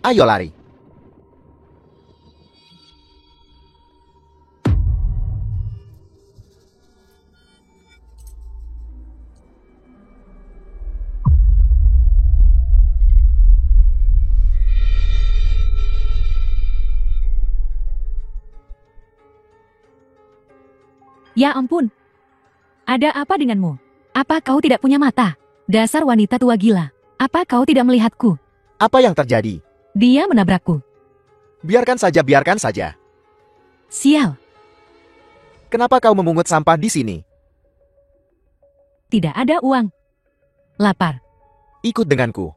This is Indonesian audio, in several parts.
Ayo lari. Ya ampun. Ada apa denganmu? Apa kau tidak punya mata? Dasar wanita tua gila. Apa kau tidak melihatku? Apa yang terjadi? Dia menabrakku. Biarkan saja, biarkan saja. Sial. Kenapa kau memungut sampah di sini? Tidak ada uang. Lapar. Ikut denganku.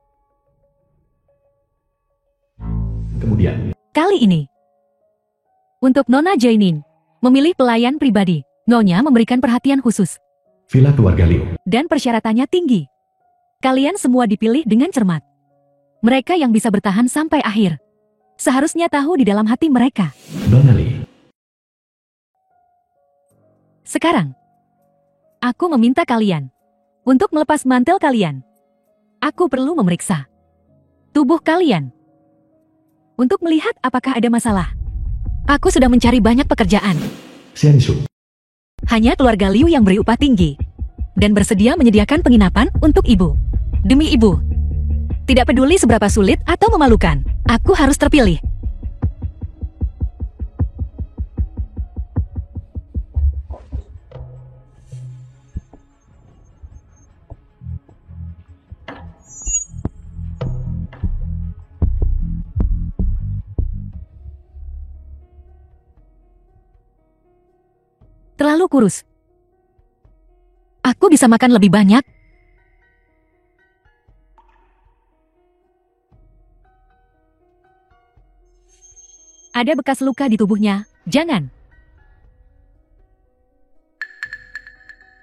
Kemudian, Kali ini. Untuk Nona Jainin. Memilih pelayan pribadi. Nyonya memberikan perhatian khusus. Villa Keluarga Liu. Dan persyaratannya tinggi. Kalian semua dipilih dengan cermat. Mereka yang bisa bertahan sampai akhir. Seharusnya tahu di dalam hati mereka. Nona Li. Sekarang, aku meminta kalian untuk melepas mantel kalian. Aku perlu memeriksa tubuh kalian untuk melihat apakah ada masalah. Aku sudah mencari banyak pekerjaan. Xian Shu. Hanya keluarga Liu yang beri upah tinggi dan bersedia menyediakan penginapan untuk ibu. Demi ibu. Tidak peduli seberapa sulit atau memalukan, aku harus terpilih. Terlalu kurus. Aku bisa makan lebih banyak. Ada bekas luka di tubuhnya. Jangan.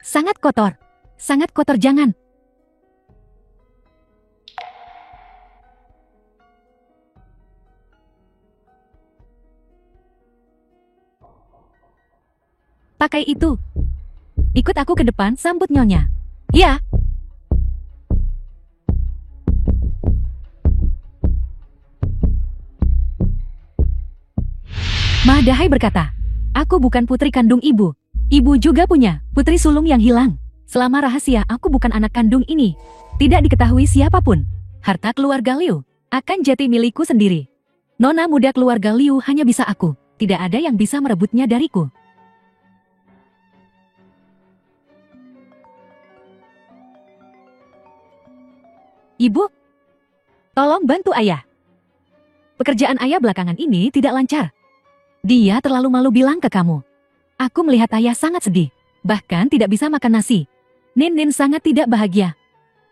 Sangat kotor. Sangat kotor, jangan. Pakai itu. Ikut aku ke depan, sambut Nyonya. Ya. Madahai berkata, aku bukan putri kandung ibu. Ibu juga punya putri sulung yang hilang. Selama rahasia aku bukan anak kandung ini. Tidak diketahui siapapun. Harta keluarga Liu akan jati milikku sendiri. Nona muda keluarga Liu hanya bisa aku. Tidak ada yang bisa merebutnya dariku. Ibu, tolong bantu ayah. Pekerjaan ayah belakangan ini tidak lancar. Dia terlalu malu bilang ke kamu. Aku melihat ayah sangat sedih. Bahkan tidak bisa makan nasi. Nin sangat tidak bahagia.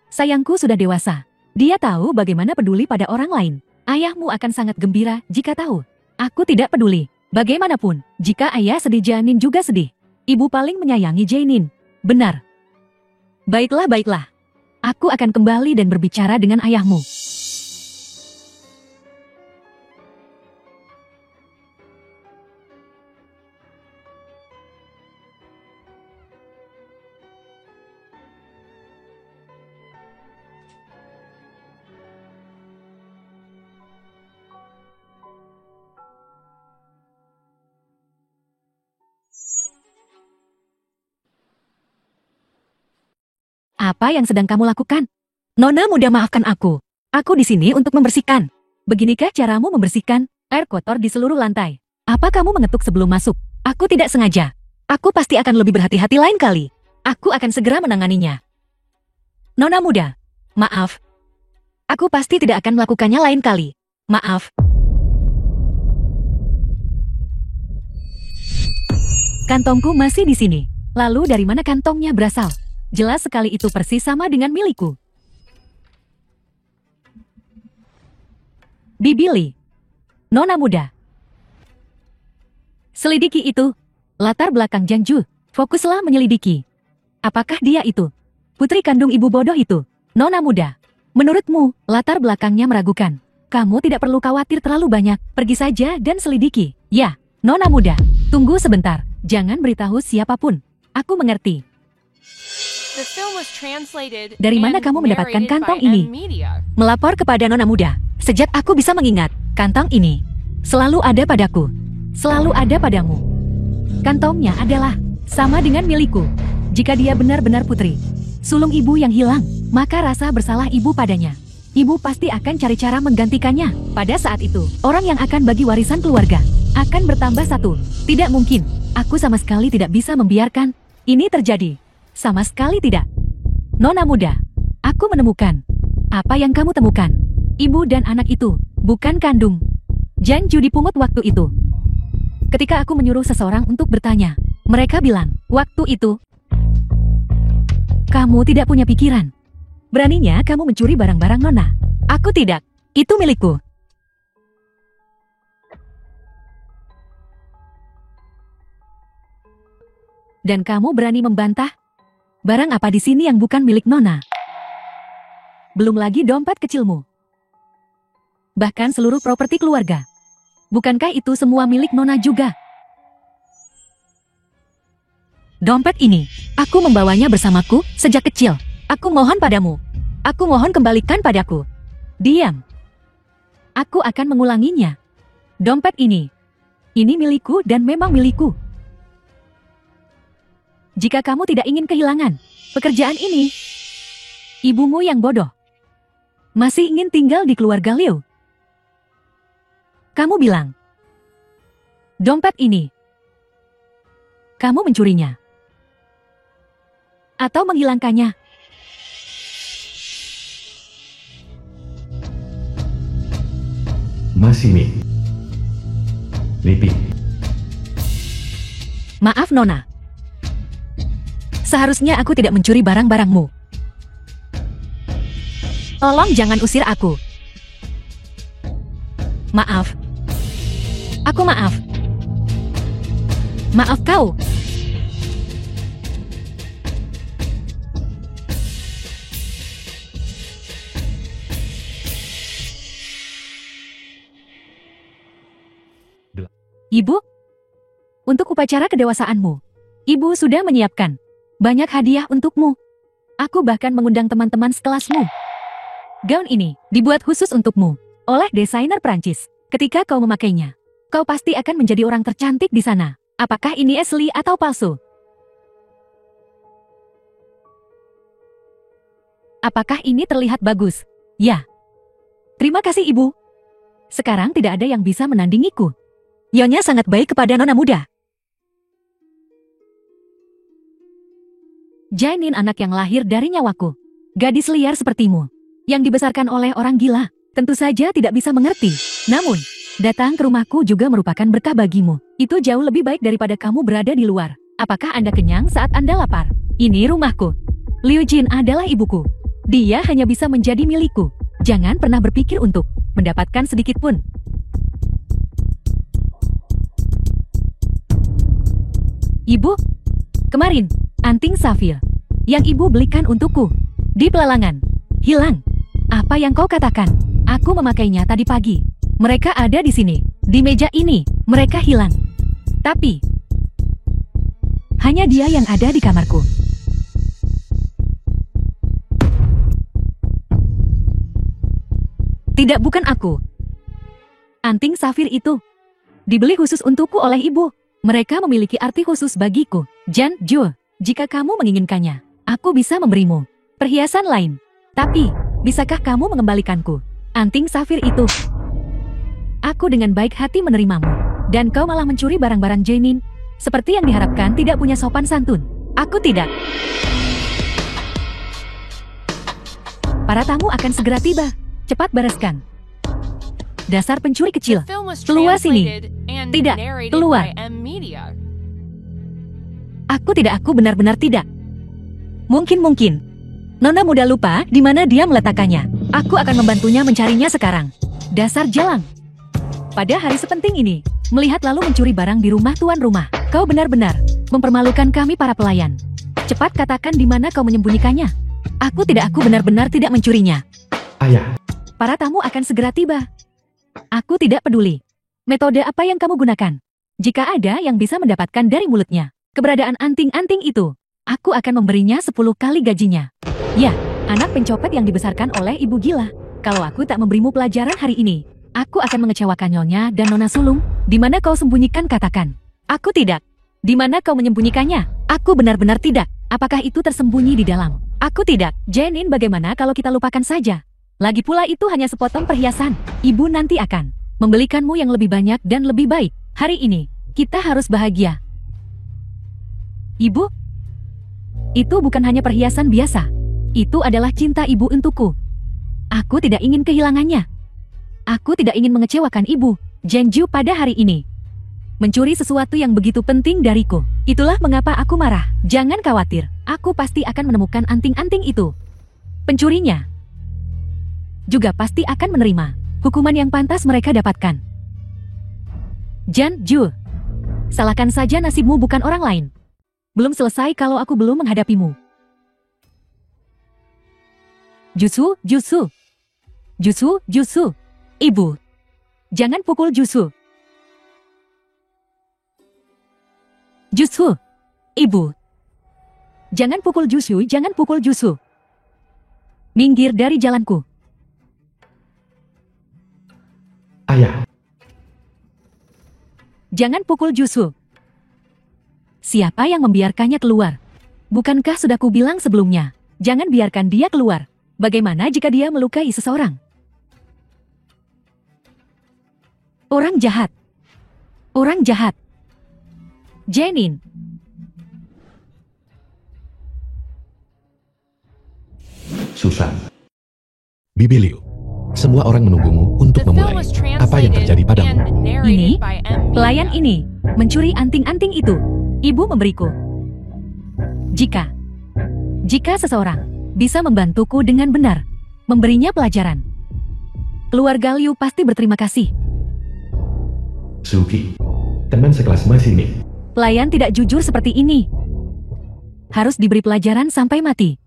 Sayangku sudah dewasa. Dia tahu bagaimana peduli pada orang lain. Ayahmu akan sangat gembira jika tahu. Aku tidak peduli. Bagaimanapun, jika ayah sedih, Janin juga sedih. Ibu paling menyayangi Jainin. Benar. Baiklah, baiklah. Aku akan kembali dan berbicara dengan ayahmu. Apa yang sedang kamu lakukan? Nona muda, maafkan aku. Aku di sini untuk membersihkan. Beginikah caramu membersihkan air kotor di seluruh lantai? Apa kamu mengetuk sebelum masuk? Aku tidak sengaja. Aku pasti akan lebih berhati-hati lain kali. Aku akan segera menanganinya. Nona muda, maaf. Aku pasti tidak akan melakukannya lain kali. Maaf. Kantongku masih di sini. Lalu dari mana kantongnya berasal? Jelas sekali itu persis sama dengan milikku. Bibi Li. Nona muda. Selidiki itu. Latar belakang Janju. Fokuslah menyelidiki. Apakah dia itu? Putri kandung ibu bodoh itu. Nona muda. Menurutmu, latar belakangnya meragukan. Kamu tidak perlu khawatir terlalu banyak. Pergi saja dan selidiki. Ya, Nona muda. Tunggu sebentar. Jangan beritahu siapapun. Aku mengerti. Dari mana kamu mendapatkan kantong ini? Melapor kepada Nona Muda. Sejak aku bisa mengingat, kantong ini selalu ada padaku. Selalu ada padamu. Kantongnya adalah sama dengan milikku. Jika dia benar-benar putri sulung ibu yang hilang, maka rasa bersalah ibu padanya. Ibu pasti akan cari cara menggantikannya. Pada saat itu, orang yang akan bagi warisan keluarga akan bertambah satu. Tidak mungkin. Aku sama sekali tidak bisa membiarkan ini terjadi. Sama sekali tidak. Nona Muda, aku menemukan. Apa yang kamu temukan? Ibu dan anak itu bukan kandung. Janju dipungut waktu itu. Ketika aku menyuruh seseorang untuk bertanya, mereka bilang, waktu itu kamu tidak punya pikiran. Beraninya kamu mencuri barang-barang Nona. Aku tidak. Itu milikku. Dan kamu berani membantah? Barang apa di sini yang bukan milik Nona? Belum lagi dompet kecilmu. Bahkan seluruh properti keluarga. Bukankah itu semua milik Nona juga? Dompet ini, aku membawanya bersamaku sejak kecil. Aku mohon padamu. Aku mohon kembalikan padaku. Diam. Aku akan mengulanginya. Dompet ini milikku dan memang milikku. Jika kamu tidak ingin kehilangan pekerjaan ini, ibumu yang bodoh masih ingin tinggal di keluarga Liu. Kamu bilang, dompet ini, kamu mencurinya. Atau menghilangkannya. Masih Mi. Lipi. Maaf Nona. Seharusnya aku tidak mencuri barang-barangmu. Tolong jangan usir aku. Maaf. Aku maaf. Maaf kau. Ibu, untuk upacara kedewasaanmu, Ibu sudah menyiapkan banyak hadiah untukmu. Aku bahkan mengundang teman-teman sekelasmu. Gaun ini dibuat khusus untukmu oleh desainer Prancis. Ketika kau memakainya, kau pasti akan menjadi orang tercantik di sana. Apakah ini asli atau palsu? Apakah ini terlihat bagus? Ya. Terima kasih Ibu. Sekarang tidak ada yang bisa menandingiku. Nyonya sangat baik kepada Nona Muda. Jainin anak yang lahir dari nyawaku. Gadis liar sepertimu, yang dibesarkan oleh orang gila, tentu saja tidak bisa mengerti. Namun, datang ke rumahku juga merupakan berkah bagimu. Itu jauh lebih baik daripada kamu berada di luar. Apakah Anda kenyang saat Anda lapar? Ini rumahku. Liu Jin adalah ibuku. Dia hanya bisa menjadi milikku. Jangan pernah berpikir untuk mendapatkan sedikit pun. Ibu, kemarin, anting safir yang ibu belikan untukku di pelelangan hilang. Apa yang kau katakan? Aku memakainya tadi pagi. Mereka ada di sini, di meja ini. Mereka hilang. Tapi hanya dia yang ada di kamarku. Tidak, bukan aku. Anting safir itu dibeli khusus untukku oleh ibu. Mereka memiliki arti khusus bagiku. Jan Jo, jika kamu menginginkannya, aku bisa memberimu perhiasan lain. Tapi, bisakah kamu mengembalikanku anting safir itu? Aku dengan baik hati menerimamu. Dan kau malah mencuri barang-barang Jainin. Seperti yang diharapkan tidak punya sopan santun. Aku tidak. Para tamu akan segera tiba. Cepat bereskan. Dasar pencuri kecil. Keluar sini. Tidak, keluar. Aku benar-benar tidak. Mungkin. Nona Muda lupa di mana dia meletakkannya. Aku akan membantunya mencarinya sekarang. Dasar jalang. Pada hari sepenting ini, melihat lalu mencuri barang di rumah tuan rumah. Kau benar-benar mempermalukan kami para pelayan. Cepat katakan di mana kau menyembunyikannya. Aku benar-benar tidak mencurinya. Ayah. Para tamu akan segera tiba. Aku tidak peduli. Metode apa yang kamu gunakan? Jika ada yang bisa mendapatkan dari mulutnya keberadaan anting-anting itu, aku akan memberinya 10 kali gajinya. Ya, anak pencopet yang dibesarkan oleh ibu gila. Kalau aku tak memberimu pelajaran hari ini, aku akan mengecewakan Nyonya dan Nona Sulung. Di mana kau sembunyikan katakan. Aku tidak. Di mana kau menyembunyikannya? Aku benar-benar tidak. Apakah itu tersembunyi di dalam? Aku tidak. Jenin, bagaimana kalau kita lupakan saja? Lagi pula itu hanya sepotong perhiasan. Ibu nanti akan membelikanmu yang lebih banyak dan lebih baik. Hari ini, kita harus bahagia. Ibu? Itu bukan hanya perhiasan biasa. Itu adalah cinta ibu untukku. Aku tidak ingin kehilangannya. Aku tidak ingin mengecewakan ibu, Genju, pada hari ini. Mencuri sesuatu yang begitu penting dariku. Itulah mengapa aku marah. Jangan khawatir, aku pasti akan menemukan anting-anting itu. Pencurinya juga pasti akan menerima hukuman yang pantas mereka dapatkan. Genju, salahkan saja nasibmu, bukan orang lain. Belum selesai kalau aku belum menghadapimu. Jutsu, jutsu. Jutsu, jutsu. Ibu, jangan pukul Jutsu. Jutsu. Ibu, jangan pukul Jutsu, jangan pukul Jutsu. Minggir dari jalanku. Ayah. Jangan pukul Jutsu. Siapa yang membiarkannya keluar? Bukankah sudah kubilang sebelumnya, jangan biarkan dia keluar. Bagaimana jika dia melukai seseorang? Orang jahat. Orang jahat. Jenin. Susan. Bibi Liu. Semua orang menunggumu untuk memulai. Apa yang terjadi padamu? Ini, pelayan ini, mencuri anting-anting itu. Ibu memberiku. Jika seseorang bisa membantuku dengan benar, memberinya pelajaran, keluarga Liu pasti berterima kasih. Suki. Teman sekelas Mas ini. Pelayan tidak jujur seperti ini. Harus diberi pelajaran sampai mati.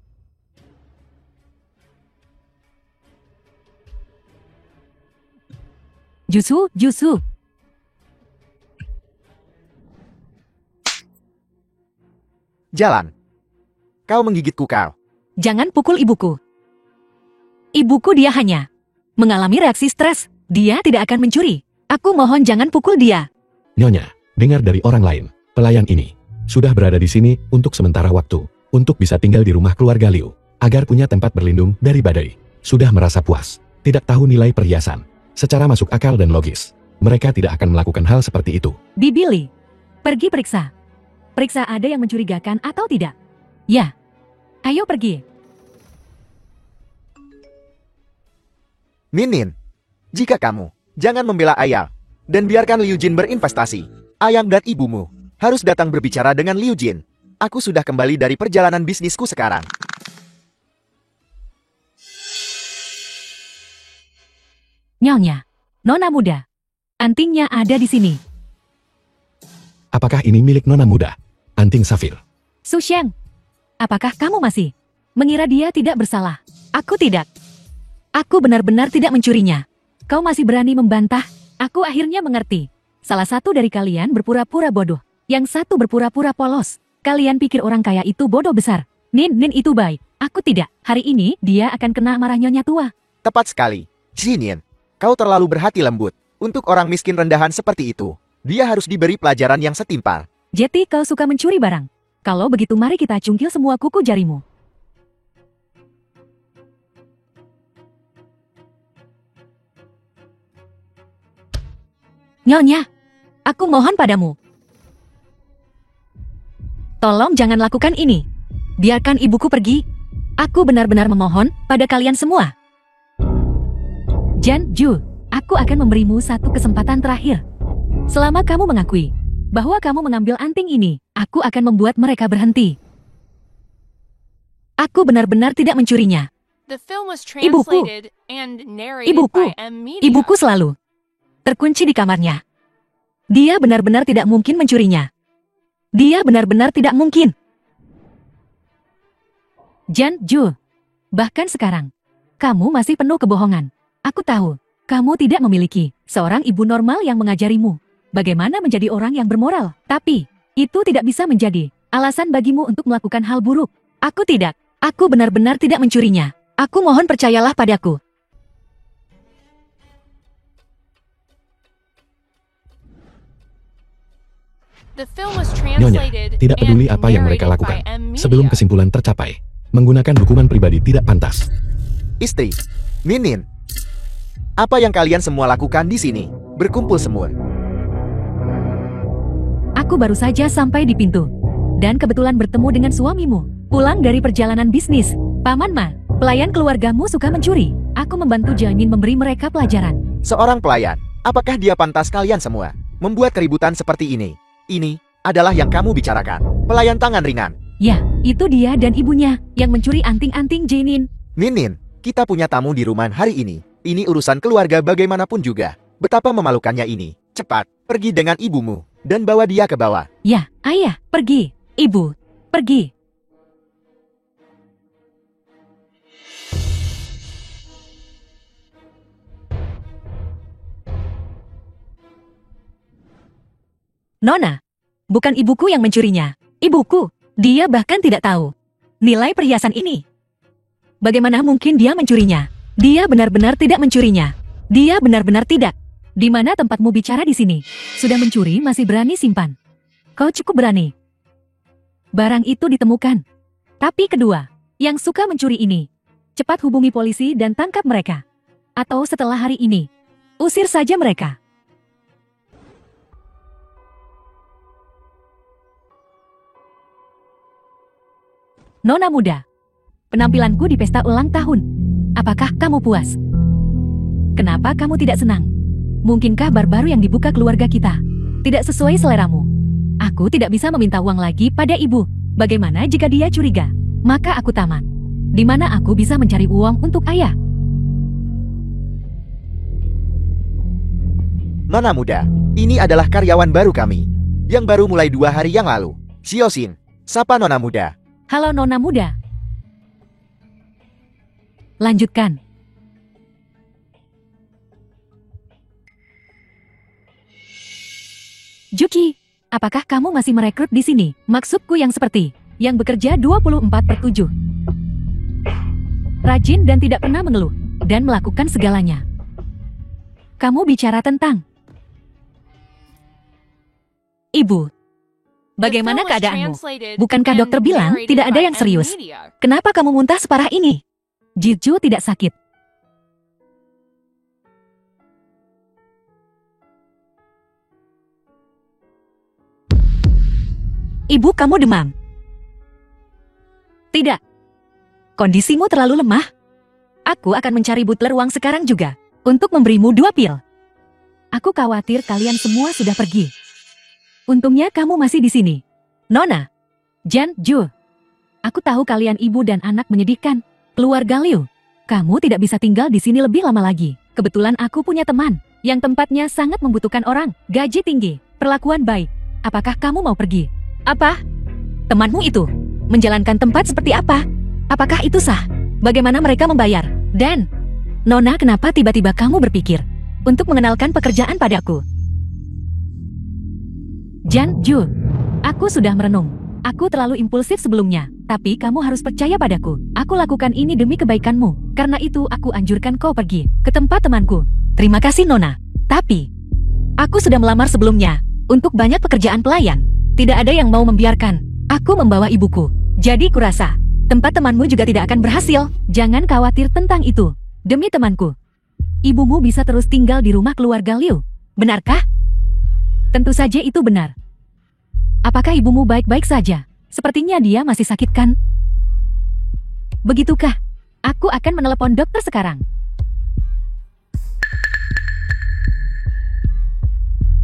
Jutsu, jutsu. Jalan. Kau menggigitku kau. Jangan pukul ibuku. Ibuku dia hanya mengalami reaksi stres. Dia tidak akan mencuri. Aku mohon jangan pukul dia. Nyonya, dengar dari orang lain. Pelayan ini sudah berada di sini untuk sementara waktu. Untuk bisa tinggal di rumah keluarga Liu. Agar punya tempat berlindung dari badai. Sudah merasa puas. Tidak tahu nilai perhiasan. Secara masuk akal dan logis. Mereka tidak akan melakukan hal seperti itu. Bibi Li, pergi periksa. Periksa ada yang mencurigakan atau tidak. Ya. Ayo pergi. Nin, jika kamu jangan membela ayah dan biarkan Liu Jin berinvestasi, ayam dan ibumu harus datang berbicara dengan Liu Jin. Aku sudah kembali dari perjalanan bisnisku sekarang. Nyonya, Nona muda. Antingnya ada di sini. Apakah ini milik Nona muda? Anting safir. Su Xiang, apakah kamu masih mengira dia tidak bersalah? Aku tidak. Aku benar-benar tidak mencurinya. Kau masih berani membantah? Aku akhirnya mengerti. Salah satu dari kalian berpura-pura bodoh. Yang satu berpura-pura polos. Kalian pikir orang kaya itu bodoh besar. Nin itu baik. Aku tidak. Hari ini dia akan kena marah Nyonya tua. Tepat sekali. Jinin, kau terlalu berhati lembut. Untuk orang miskin rendahan seperti itu, dia harus diberi pelajaran yang setimpal. Jetty, kau suka mencuri barang. Kalau begitu mari kita cungkil semua kuku jarimu. Nyonya, aku mohon padamu. Tolong jangan lakukan ini. Biarkan ibuku pergi. Aku benar-benar memohon pada kalian semua. Genju, aku akan memberimu satu kesempatan terakhir. Selama kamu mengakui bahwa kamu mengambil anting ini, aku akan membuat mereka berhenti. Aku benar-benar tidak mencurinya. Ibuku, ibuku selalu terkunci di kamarnya. Dia benar-benar tidak mungkin mencurinya. Dia benar-benar tidak mungkin. Genju, bahkan sekarang, kamu masih penuh kebohongan. Aku tahu, kamu tidak memiliki seorang ibu normal yang mengajarimu bagaimana menjadi orang yang bermoral. Tapi, itu tidak bisa menjadi alasan bagimu untuk melakukan hal buruk. Aku tidak. Aku benar-benar tidak mencurinya. Aku mohon percayalah padaku. Nyonya, tidak peduli apa yang mereka lakukan. Sebelum kesimpulan tercapai, menggunakan hukuman pribadi tidak pantas. Istri, Minin. Apa yang kalian semua lakukan di sini? Berkumpul semua. Aku baru saja sampai di pintu. Dan kebetulan bertemu dengan suamimu. Pulang dari perjalanan bisnis. Paman Ma, pelayan keluargamu suka mencuri. Aku membantu Janin memberi mereka pelajaran. Seorang pelayan, apakah dia pantas kalian semua membuat keributan seperti ini? Ini adalah yang kamu bicarakan. Pelayan tangan ringan. Ya, itu dia dan ibunya yang mencuri anting-anting Janin. Minin, kita punya tamu di rumah hari ini. Ini urusan keluarga bagaimanapun juga. Betapa memalukannya ini. Cepat, pergi dengan ibumu dan bawa dia ke bawah. Ya, ayah, pergi. Ibu, pergi. Nona, bukan ibuku yang mencurinya. Ibuku, dia bahkan tidak tahu nilai perhiasan ini. Bagaimana mungkin dia mencurinya? Dia benar-benar tidak mencurinya. Dia benar-benar tidak. Di mana tempatmu bicara di sini? Sudah mencuri masih berani simpan. Kau cukup berani. Barang itu ditemukan. Tapi kedua, yang suka mencuri ini, cepat hubungi polisi dan tangkap mereka. Atau setelah hari ini, usir saja mereka. Nona muda, penampilanku di pesta ulang tahun. Apakah kamu puas? Kenapa kamu tidak senang? Mungkinkah bar baru yang dibuka keluarga kita tidak sesuai seleramu? Aku tidak bisa meminta uang lagi pada ibu. Bagaimana jika dia curiga? Maka aku tamat. Di mana aku bisa mencari uang untuk ayah? Nona muda, ini adalah karyawan baru kami. Yang baru mulai 2 hari yang lalu. Xiaoxin, sapa Nona muda. Halo Nona muda. Lanjutkan. Juki, apakah kamu masih merekrut di sini? Maksudku yang seperti, yang bekerja 24/7. Rajin dan tidak pernah mengeluh, dan melakukan segalanya. Kamu bicara tentang Ibu. Bagaimana keadaanmu? Bukankah dokter bilang tidak ada yang serius? Kenapa kamu muntah separah ini? Jiju tidak sakit. Ibu, kamu demam. Tidak. Kondisimu terlalu lemah. Aku akan mencari butler uang sekarang juga untuk memberimu 2 pil. Aku khawatir kalian semua sudah pergi. Untungnya kamu masih di sini. Nona, Jan, Ju. Aku tahu kalian ibu dan anak menyedihkan. Keluarga Liu, kamu tidak bisa tinggal di sini lebih lama lagi. Kebetulan aku punya teman yang tempatnya sangat membutuhkan orang. Gaji tinggi, perlakuan baik. Apakah kamu mau pergi? Apa? Temanmu itu menjalankan tempat seperti apa? Apakah itu sah? Bagaimana mereka membayar? Dan, Nona, kenapa tiba-tiba kamu berpikir untuk mengenalkan pekerjaan padaku? Jan, Ju, aku sudah merenung. Aku terlalu impulsif sebelumnya, tapi kamu harus percaya padaku. Aku lakukan ini demi kebaikanmu. Karena itu aku anjurkan kau pergi ke tempat temanku. Terima kasih Nona. Tapi, aku sudah melamar sebelumnya untuk banyak pekerjaan pelayan. Tidak ada yang mau membiarkan aku membawa ibuku. Jadi kurasa, tempat temanmu juga tidak akan berhasil. Jangan khawatir tentang itu. Demi temanku, ibumu bisa terus tinggal di rumah keluarga Liu. Benarkah? Tentu saja itu benar. Apakah ibumu baik-baik saja? Sepertinya dia masih sakit kan? Begitukah? Aku akan menelepon dokter sekarang.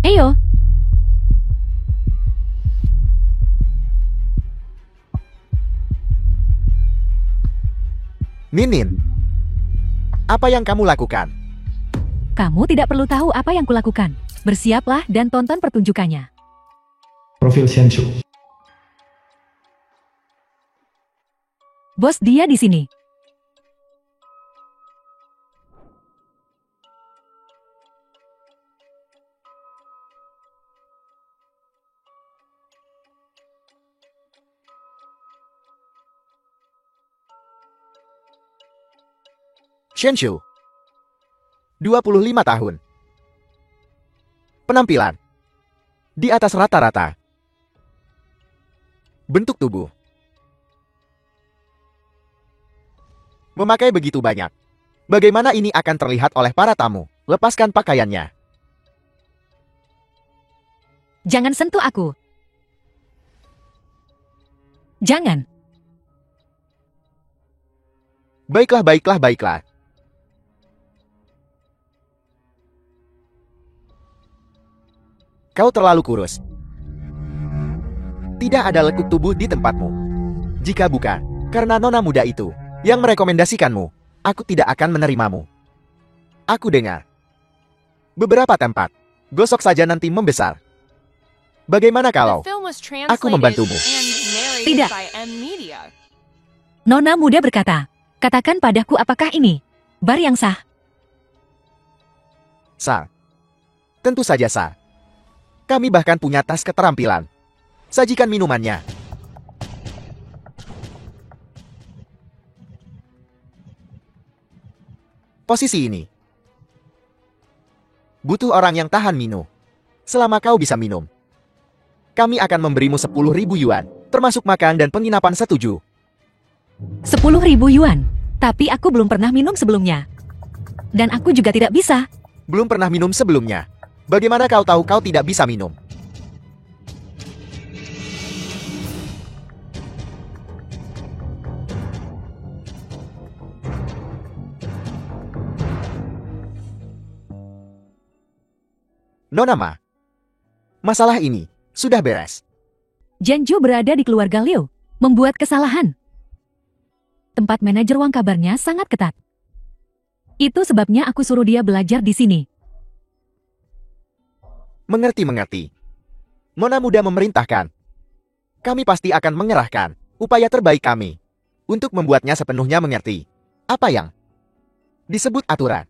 Ayo. Minin, apa yang kamu lakukan? Kamu tidak perlu tahu apa yang kulakukan. Bersiaplah dan tonton pertunjukannya. Profil Xianshu. Bos, dia di sini. Shenshu. 25 tahun. Penampilan. Di atas rata-rata. Bentuk tubuh. Memakai begitu banyak. Bagaimana ini akan terlihat oleh para tamu? Lepaskan pakaiannya. Jangan sentuh aku. Jangan. Baiklah, baiklah, baiklah. Kau terlalu kurus. Tidak ada lekuk tubuh di tempatmu. Jika bukan karena nona muda itu yang merekomendasikanmu, aku tidak akan menerimamu. Aku dengar beberapa tempat. Gosok saja nanti membesar. Bagaimana kalau aku membantumu? Tidak. Nona muda berkata, katakan padaku apakah ini bar yang sah? Sah. Tentu saja sah. Kami bahkan punya tas keterampilan. Sajikan minumannya. Posisi ini. Butuh orang yang tahan minum. Selama kau bisa minum. Kami akan memberimu 10.000 yuan, termasuk makan dan penginapan setuju. 10.000 yuan. Tapi aku belum pernah minum sebelumnya. Dan aku juga tidak bisa. Belum pernah minum sebelumnya. Bagaimana kau tahu kau tidak bisa minum? Nona Ma, masalah ini sudah beres. Janju berada di keluarga Liu, membuat kesalahan. Tempat manajer uang kabarnya sangat ketat. Itu sebabnya aku suruh dia belajar di sini. Mengerti. Nona muda memerintahkan. Kami pasti akan mengerahkan upaya terbaik kami untuk membuatnya sepenuhnya mengerti apa yang disebut aturan.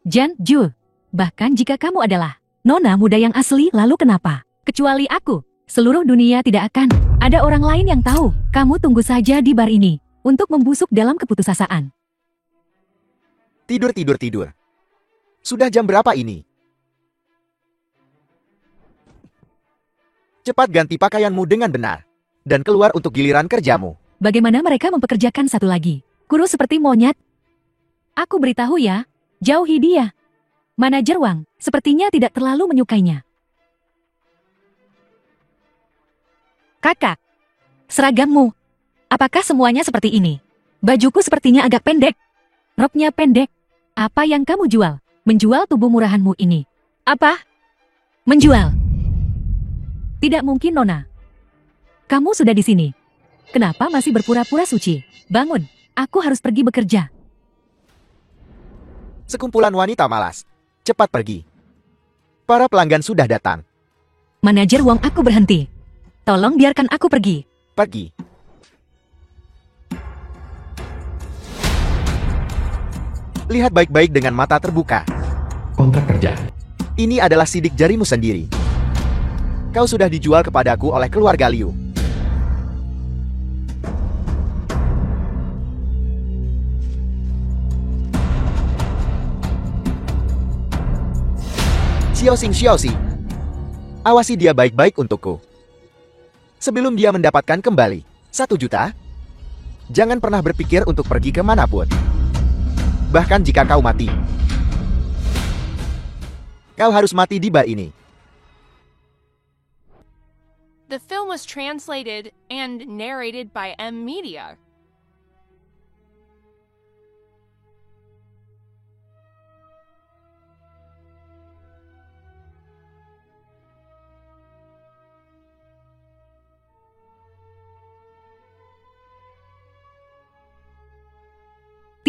Janju, bahkan jika kamu adalah nona muda yang asli, lalu kenapa? Kecuali aku, seluruh dunia tidak akan ada orang lain yang tahu. Kamu tunggu saja di bar ini untuk membusuk dalam keputusasaan. Tidur. Sudah jam berapa ini? Cepat ganti pakaianmu dengan benar dan keluar untuk giliran kerjamu. Bagaimana mereka mempekerjakan satu lagi? Kurus seperti monyet. Aku beritahu ya, jauhi dia. Manajer Wang sepertinya tidak terlalu menyukainya. Kakak, seragammu. Apakah semuanya seperti ini? Bajuku sepertinya agak pendek. Roknya pendek. Apa yang kamu jual? Menjual tubuh murahanmu ini. Apa? Menjual. Tidak mungkin, Nona. Kamu sudah di sini. Kenapa masih berpura-pura suci? Bangun, aku harus pergi bekerja. Sekumpulan wanita malas. Cepat pergi. Para pelanggan sudah datang. Manajer Wong, aku berhenti. Tolong biarkan aku pergi. Pergi. Lihat baik-baik dengan mata terbuka. Kontrak kerja. Ini adalah sidik jarimu sendiri. Kau sudah dijual kepadaku oleh keluarga Liu. Xiaoxing. Awasi dia baik-baik untukku. Sebelum dia mendapatkan kembali 1 juta, jangan pernah berpikir untuk pergi kemanapun. Bahkan jika kau mati, kau harus mati di bar ini. The film was translated and narrated by M Media.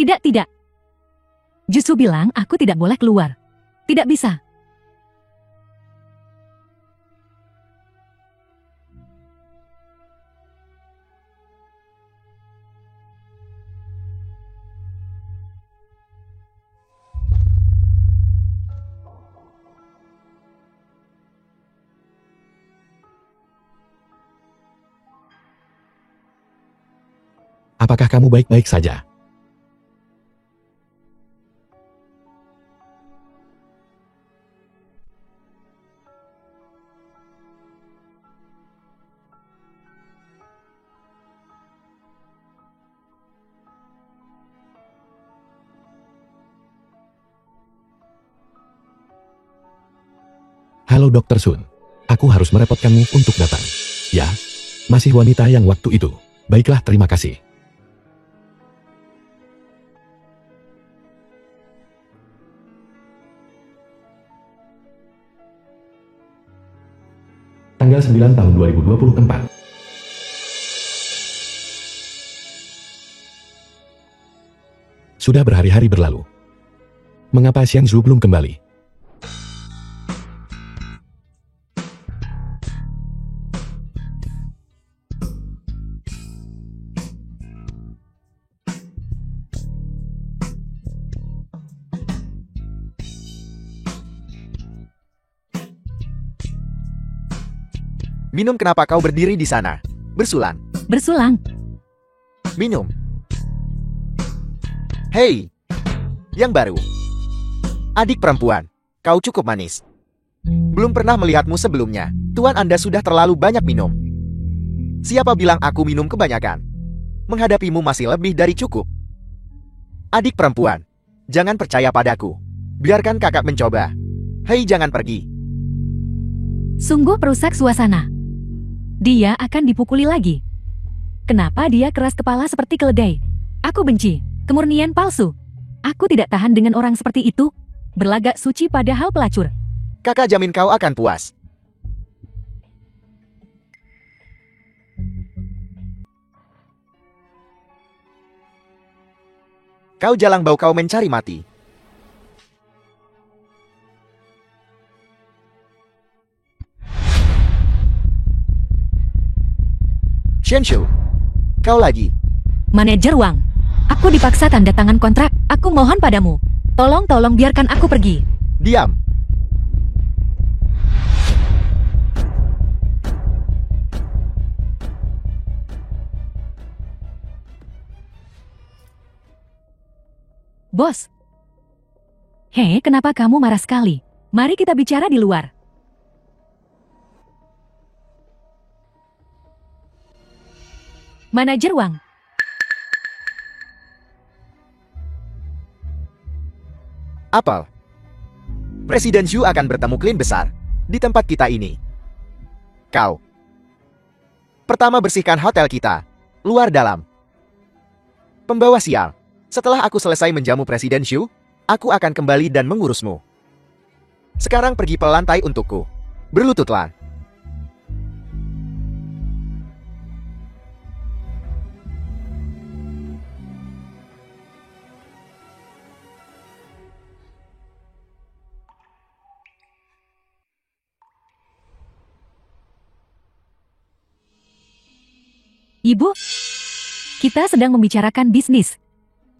Tidak. Justru bilang aku tidak boleh keluar. Tidak bisa. Apakah kamu baik-baik saja? Halo Dokter Sun. Aku harus merepotkanmu untuk datang. Ya, masih wanita yang waktu itu. Baiklah, terima kasih. Tanggal 9 tahun 2024. Sudah berhari-hari berlalu. Mengapa Xiang Zhu belum kembali? Minum, kenapa kau berdiri di sana? Bersulang. Bersulang. Minum. Hei, yang baru. Adik perempuan, kau cukup manis. Belum pernah melihatmu sebelumnya. Tuan Anda sudah terlalu banyak minum. Siapa bilang aku minum kebanyakan? Menghadapimu masih lebih dari cukup. Adik perempuan, jangan percaya padaku. Biarkan kakak mencoba. Hei, jangan pergi. Sungguh perusak suasana. Dia akan dipukuli lagi. Kenapa dia keras kepala seperti keledai? Aku benci kemurnian palsu. Aku tidak tahan dengan orang seperti itu. Berlagak suci padahal pelacur. Kakak jamin kau akan puas. Kau jalang bau, kau mencari mati. Shenshu, kau lagi. Manajer Wang, aku dipaksa tanda tangan kontrak. Aku mohon padamu. Tolong biarkan aku pergi. Diam. Bos. Hei, kenapa kamu marah sekali? Mari kita bicara di luar. Manajer Wang. Apel. Presiden Xu akan bertemu klien besar di tempat kita ini. Kau. Pertama, bersihkan hotel kita, luar dalam. Pembawa sial. Setelah aku selesai menjamu Presiden Xu, aku akan kembali dan mengurusmu. Sekarang pergi ke lantai untukku. Berlututlah. Ibu, kita sedang membicarakan bisnis.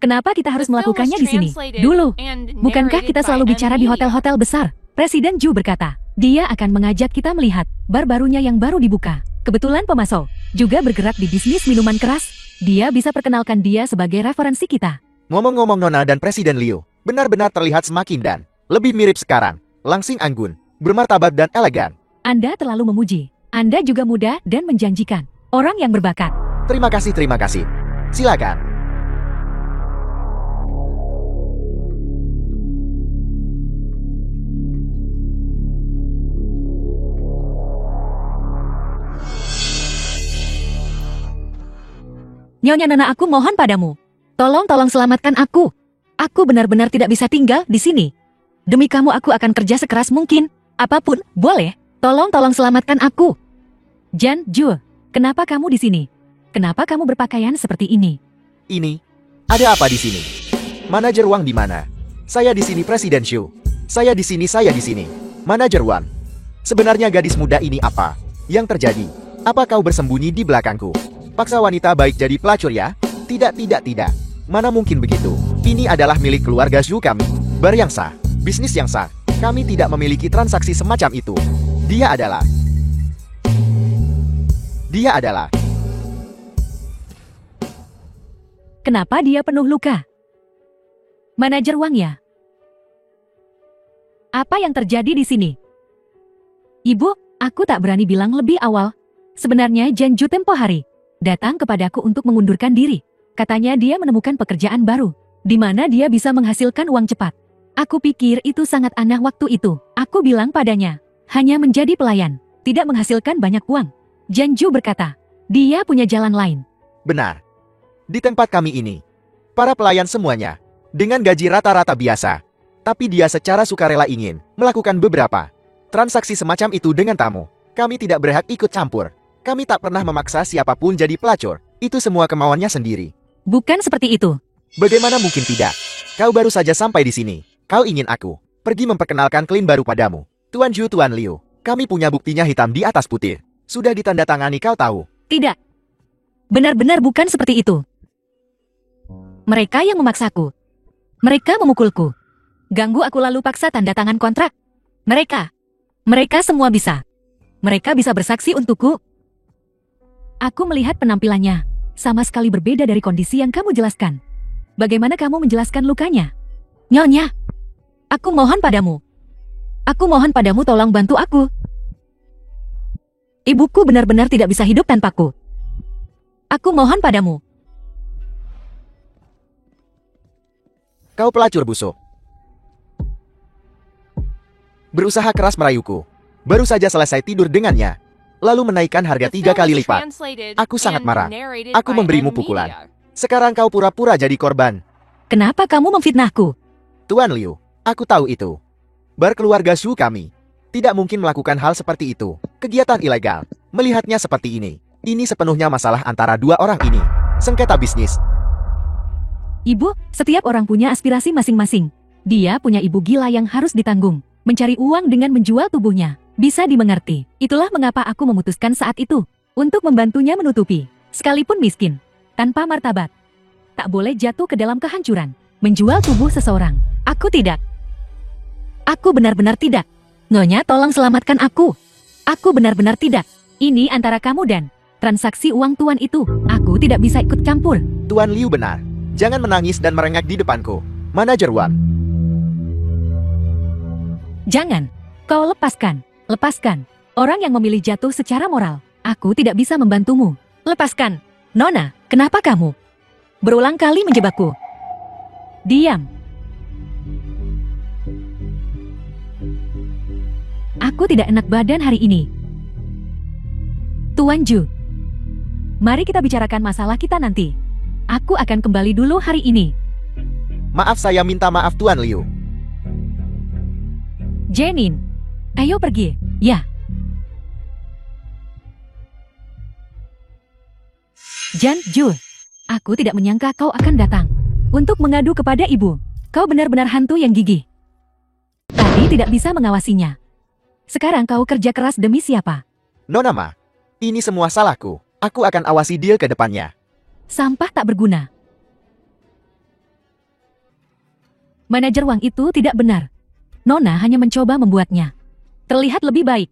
Kenapa kita harus melakukannya di sini? Dulu, bukankah kita selalu bicara di hotel-hotel besar? Presiden Zhu berkata, dia akan mengajak kita melihat bar barunya yang baru dibuka. Kebetulan pemasok juga bergerak di bisnis minuman keras. Dia bisa perkenalkan dia sebagai referensi kita. Ngomong-ngomong, Nona dan Presiden Liu benar-benar terlihat semakin dan lebih mirip sekarang. Langsing anggun, bermartabat dan elegan. Anda terlalu memuji. Anda juga muda dan menjanjikan. Orang yang berbakat. Terima kasih, terima kasih. Silakan. Nyonya Nona, aku mohon padamu. Tolong selamatkan aku. Aku benar-benar tidak bisa tinggal di sini. Demi kamu aku akan kerja sekeras mungkin. Apapun, boleh. Tolong selamatkan aku. Jan Zhu, kenapa kamu di sini? Kenapa kamu berpakaian seperti ini? Ini, ada apa di sini? Manajer Wang di mana? Saya di sini, Presiden Xu. Saya di sini, saya di sini. Manajer Wang. Sebenarnya gadis muda ini apa yang terjadi? Apa kau bersembunyi di belakangku? Paksa wanita baik jadi pelacur ya? Tidak. Mana mungkin begitu? Ini adalah milik keluarga Zhu kami. Bar yang sah, bisnis yang sah. Kami tidak memiliki transaksi semacam itu. Dia adalah. Kenapa dia penuh luka? Manajer Wang ya? Apa yang terjadi di sini? Ibu, aku tak berani bilang lebih awal. Sebenarnya Jan Zhu tempo hari datang kepadaku untuk mengundurkan diri. Katanya dia menemukan pekerjaan baru, di mana dia bisa menghasilkan uang cepat. Aku pikir itu sangat aneh waktu itu. Aku bilang padanya, Hanya menjadi pelayan, tidak menghasilkan banyak uang. Janju berkata, dia punya jalan lain. Benar. Di tempat kami ini, para pelayan semuanya, dengan gaji rata-rata biasa. Tapi dia secara sukarela ingin melakukan beberapa transaksi semacam itu dengan tamu. Kami tidak berhak ikut campur. Kami tak pernah memaksa siapapun jadi pelacur. Itu semua kemauannya sendiri. Bukan seperti itu. Bagaimana mungkin tidak? Kau baru saja sampai di sini. Kau ingin aku pergi memperkenalkan klien baru padamu. Tuan Ju, Tuan Liu, kami punya buktinya hitam di atas putih. Sudah ditandatangani, kau tahu. Tidak. Benar-benar bukan seperti itu. Mereka yang memaksaku. Mereka memukulku. Ganggu aku lalu paksa tanda tangan kontrak. Mereka semua bisa. Mereka bisa bersaksi untukku. Aku melihat penampilannya. Sama sekali berbeda dari kondisi yang kamu jelaskan. Bagaimana kamu menjelaskan lukanya? Nyonya, aku mohon padamu. Aku mohon padamu, tolong bantu aku. Ibuku benar-benar tidak bisa hidup tanpaku. Aku mohon padamu. Kau pelacur busuk. Berusaha keras merayuku. Baru saja selesai tidur dengannya. Lalu menaikkan harga 3 kali lipat. Aku sangat marah. Aku memberimu pukulan. Sekarang kau pura-pura jadi korban. Kenapa kamu memfitnahku? Tuan Liu, aku tahu itu. Berkeluarga Shu kami tidak mungkin melakukan hal seperti itu. Kegiatan ilegal. Melihatnya seperti ini sepenuhnya masalah antara dua orang ini. Sengketa bisnis. Ibu, setiap orang punya aspirasi masing-masing. Dia punya ibu gila yang harus ditanggung. Mencari uang dengan menjual tubuhnya. Bisa dimengerti. Itulah mengapa aku memutuskan saat itu. Untuk membantunya menutupi. Sekalipun miskin. Tanpa martabat. Tak boleh jatuh ke dalam kehancuran. Menjual tubuh seseorang. Aku tidak. Aku benar-benar tidak. Nyonya, tolong selamatkan aku. Aku benar-benar tidak. Ini antara kamu dan transaksi uang tuan itu. Aku tidak bisa ikut campur. Tuan Liu benar. Jangan menangis dan merengek di depanku. Manajer Wang. Jangan. Kau lepaskan. Lepaskan. Orang yang memilih jatuh secara moral. Aku tidak bisa membantumu. Lepaskan. Nona, kenapa kamu berulang kali menjebakku? Diam. Aku tidak enak badan hari ini. Tuan Ju, mari kita bicarakan masalah kita nanti. Aku akan kembali dulu hari ini. Maaf, saya minta maaf Tuan Liu. Jenin, ayo pergi. Ya. Jan Ju, aku tidak menyangka kau akan datang untuk mengadu kepada ibu. Kau benar-benar hantu yang gigih. Tadi tidak bisa mengawasinya. Sekarang kau kerja keras demi siapa? Nona Ma, ini semua salahku. Aku akan awasi dia ke depannya. Sampah tak berguna. Manajer Wang itu tidak benar. Nona hanya mencoba membuatnya terlihat lebih baik.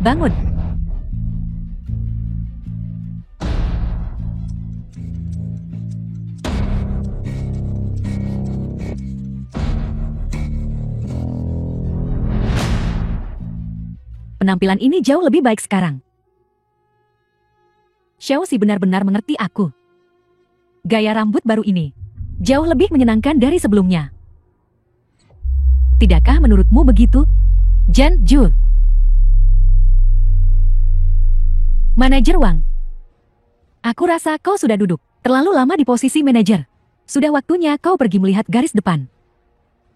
Bangun. Penampilan ini jauh lebih baik sekarang. Xiao Xi benar-benar mengerti aku. Gaya rambut baru ini jauh lebih menyenangkan dari sebelumnya. Tidakkah menurutmu begitu, Jan Ju? Manajer Wang. Aku rasa kau sudah duduk terlalu lama di posisi manajer. Sudah waktunya kau pergi melihat garis depan.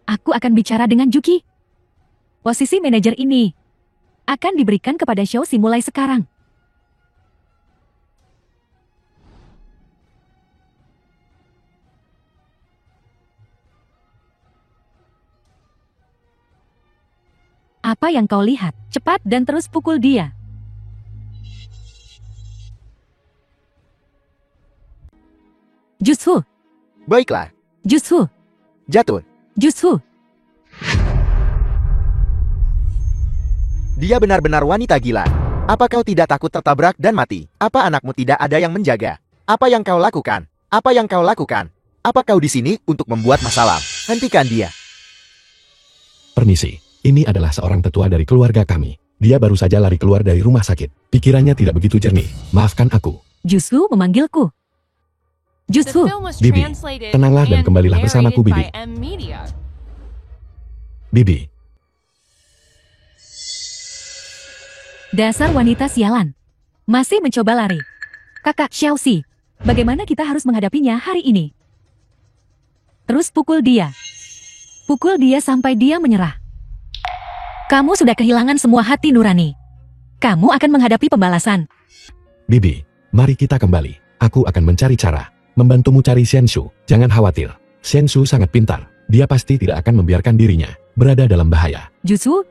Aku akan bicara dengan Juki. Posisi manajer ini akan diberikan kepada Xiao Xi mulai sekarang. Apa yang kau lihat? Cepat dan terus pukul dia. Jutsu. Baiklah. Jutsu. Jatuh. Jutsu. Dia benar-benar wanita gila. Apa kau tidak takut tertabrak dan mati? Apa anakmu tidak ada yang menjaga? Apa yang kau lakukan? Apa yang kau lakukan? Apa kau di sini untuk membuat masalah? Hentikan dia. Permisi, ini adalah seorang tetua dari keluarga kami. Dia baru saja lari keluar dari rumah sakit. Pikirannya tidak begitu jernih. Maafkan aku. Justru memanggilku. The Jutsu, film was Bibi, translated tenanglah dan and kembalilah bersamaku, narrated by Bibi. M Media. Bibi, dasar wanita sialan. Masih mencoba lari. Kakak Xiaoxi, bagaimana kita harus menghadapinya hari ini? Terus pukul dia. Pukul dia sampai dia menyerah. Kamu sudah kehilangan semua hati nurani. Kamu akan menghadapi pembalasan. Bibi, mari kita kembali. Aku akan mencari cara. Membantumu cari Xianshu. Jangan khawatir. Xianshu sangat pintar. Dia pasti tidak akan membiarkan dirinya berada dalam bahaya. Jutsu.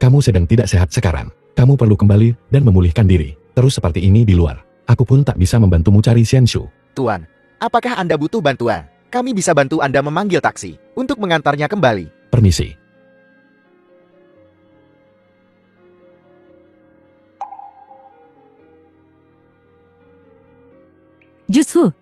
Kamu sedang tidak sehat sekarang. Kamu perlu kembali dan memulihkan diri. Terus seperti ini di luar. Aku pun tak bisa membantumu cari Xianshu. Tuan, apakah Anda butuh bantuan? Kami bisa bantu Anda memanggil taksi untuk mengantarnya kembali. Permisi. Jutsu.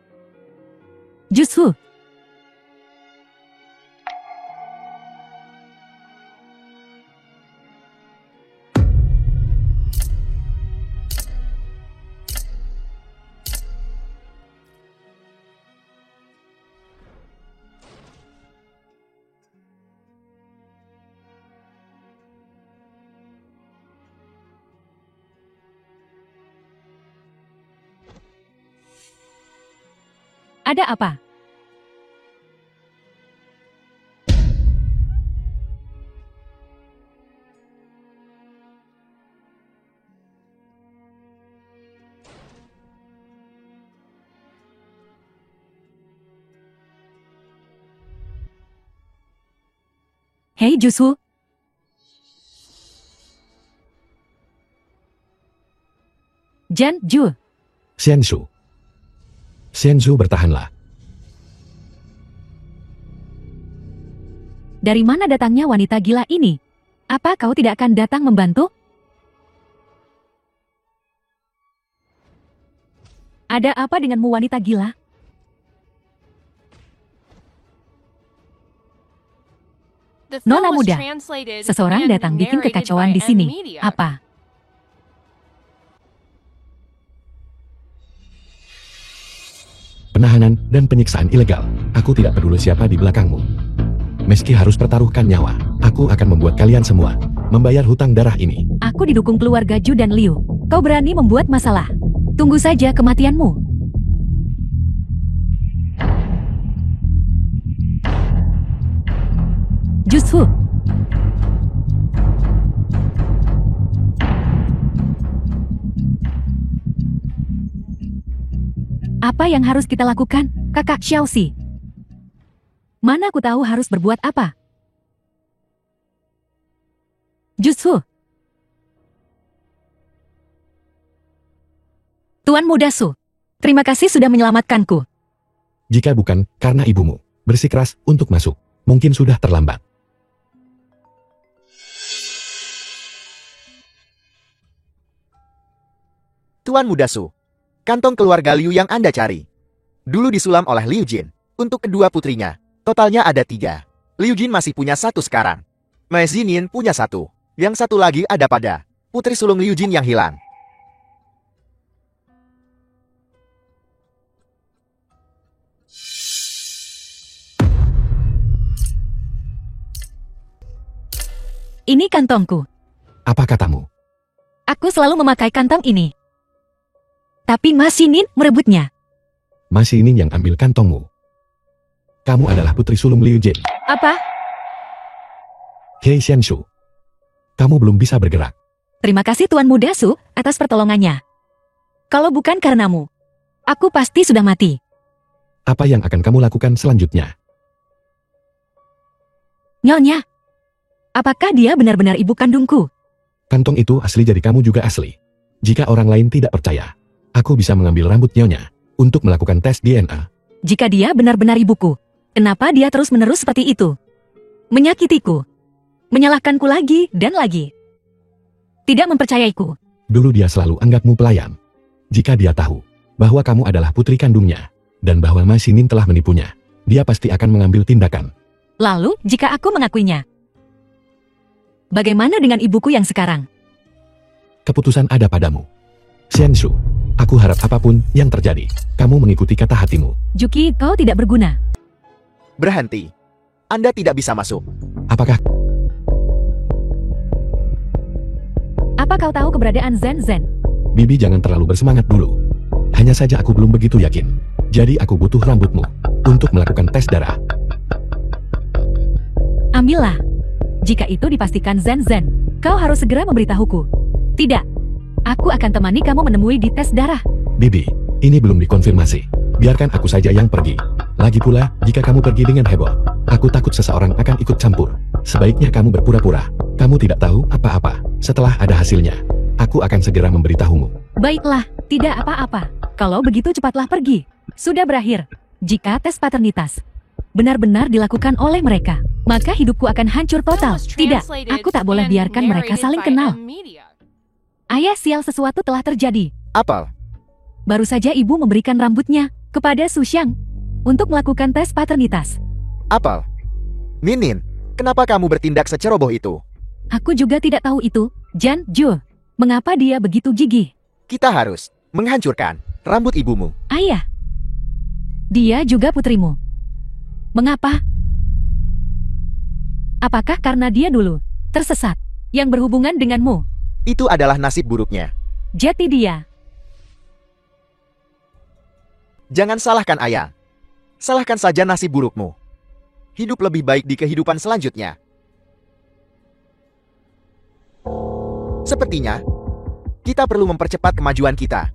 Ada apa? Hei Jutsu. Janju. Xianshu. Xianshu, bertahanlah. Dari mana datangnya wanita gila ini? Apa kau tidak akan datang membantu? Ada apa denganmu wanita gila? The film Nona was muda, translated seseorang and datang bikin narrated kekacauan by di sini. M Media. Apa? Penahanan dan penyiksaan ilegal. Aku tidak peduli siapa di belakangmu. Meski harus pertaruhkan nyawa, aku akan membuat kalian semua membayar hutang darah ini. Aku didukung keluarga Ju dan Liu. Kau berani membuat masalah. Tunggu saja kematianmu. Jutsu. Apa yang harus kita lakukan, Kakak Xiaoxi? Mana aku tahu harus berbuat apa? Jutsu. Tuan Muda Su, terima kasih sudah menyelamatkanku. Jika bukan karena ibumu bersikeras untuk masuk, mungkin sudah terlambat. Tuan Muda Su, kantong keluarga Liu yang Anda cari. Dulu disulam oleh Liu Jin. Untuk kedua putrinya, totalnya ada 3. Liu Jin masih punya 1 sekarang. Mei Zinin punya 1. Yang satu lagi ada pada putri sulung Liu Jin yang hilang. Ini kantongku. Apa katamu? Aku selalu memakai kantong ini. Tapi Mas Shinin merebutnya. Masih ini yang ambil kantongmu. Kamu adalah putri sulung Liu Jin. Apa? Hei Xianshu. Kamu belum bisa bergerak. Terima kasih Tuan Muda Su atas pertolongannya. Kalau bukan karenamu, aku pasti sudah mati. Apa yang akan kamu lakukan selanjutnya? Nyonya, apakah dia benar-benar ibu kandungku? Kantong itu asli, jadi kamu juga asli. Jika orang lain tidak percaya, aku bisa mengambil rambut nyonya untuk melakukan tes DNA. Jika dia benar-benar ibuku, kenapa dia terus-menerus seperti itu? Menyakitiku, menyalahkanku lagi dan lagi. Tidak mempercayaiku. Dulu dia selalu anggapmu pelayan. Jika dia tahu bahwa kamu adalah putri kandungnya, dan bahwa Mas Shinin telah menipunya, dia pasti akan mengambil tindakan. Lalu, jika aku mengakuinya, bagaimana dengan ibuku yang sekarang? Keputusan ada padamu. Xianshu, aku harap apapun yang terjadi, kamu mengikuti kata hatimu. Juki, kau tidak berguna. Berhenti. Anda tidak bisa masuk. Apakah Apa kau tahu keberadaan Zen Zen? Bibi jangan terlalu bersemangat dulu. Hanya saja aku belum begitu yakin. Jadi aku butuh rambutmu untuk melakukan tes darah. Ambillah. Jika itu dipastikan Zen Zen, kau harus segera memberitahuku. Tidak. Aku akan temani kamu menemui di tes darah. Bibi, ini belum dikonfirmasi. Biarkan aku saja yang pergi. Lagi pula, jika kamu pergi dengan heboh, aku takut seseorang akan ikut campur. Sebaiknya kamu berpura-pura. Kamu tidak tahu apa-apa. Setelah ada hasilnya, aku akan segera memberitahumu. Baiklah, tidak apa-apa. Kalau begitu cepatlah pergi. Sudah berakhir. Jika tes paternitas benar-benar dilakukan oleh mereka, maka hidupku akan hancur total. Tidak, aku tak boleh biarkan mereka saling kenal. Ayah, sial, sesuatu telah terjadi. Apel, Baru saja ibu memberikan rambutnya kepada Sushang untuk melakukan tes paternitas. Apel. Minin, kenapa kamu bertindak seceroboh itu? Aku juga tidak tahu itu. Jan Ju, mengapa dia begitu gigih? Kita harus menghancurkan rambut ibumu. Ayah, dia juga putrimu. Mengapa? Apakah karena dia dulu tersesat yang berhubungan denganmu? Itu adalah nasib buruknya. Jadi dia. Jangan salahkan ayah. Salahkan saja nasib burukmu. Hidup lebih baik di kehidupan selanjutnya. Sepertinya, kita perlu mempercepat kemajuan kita.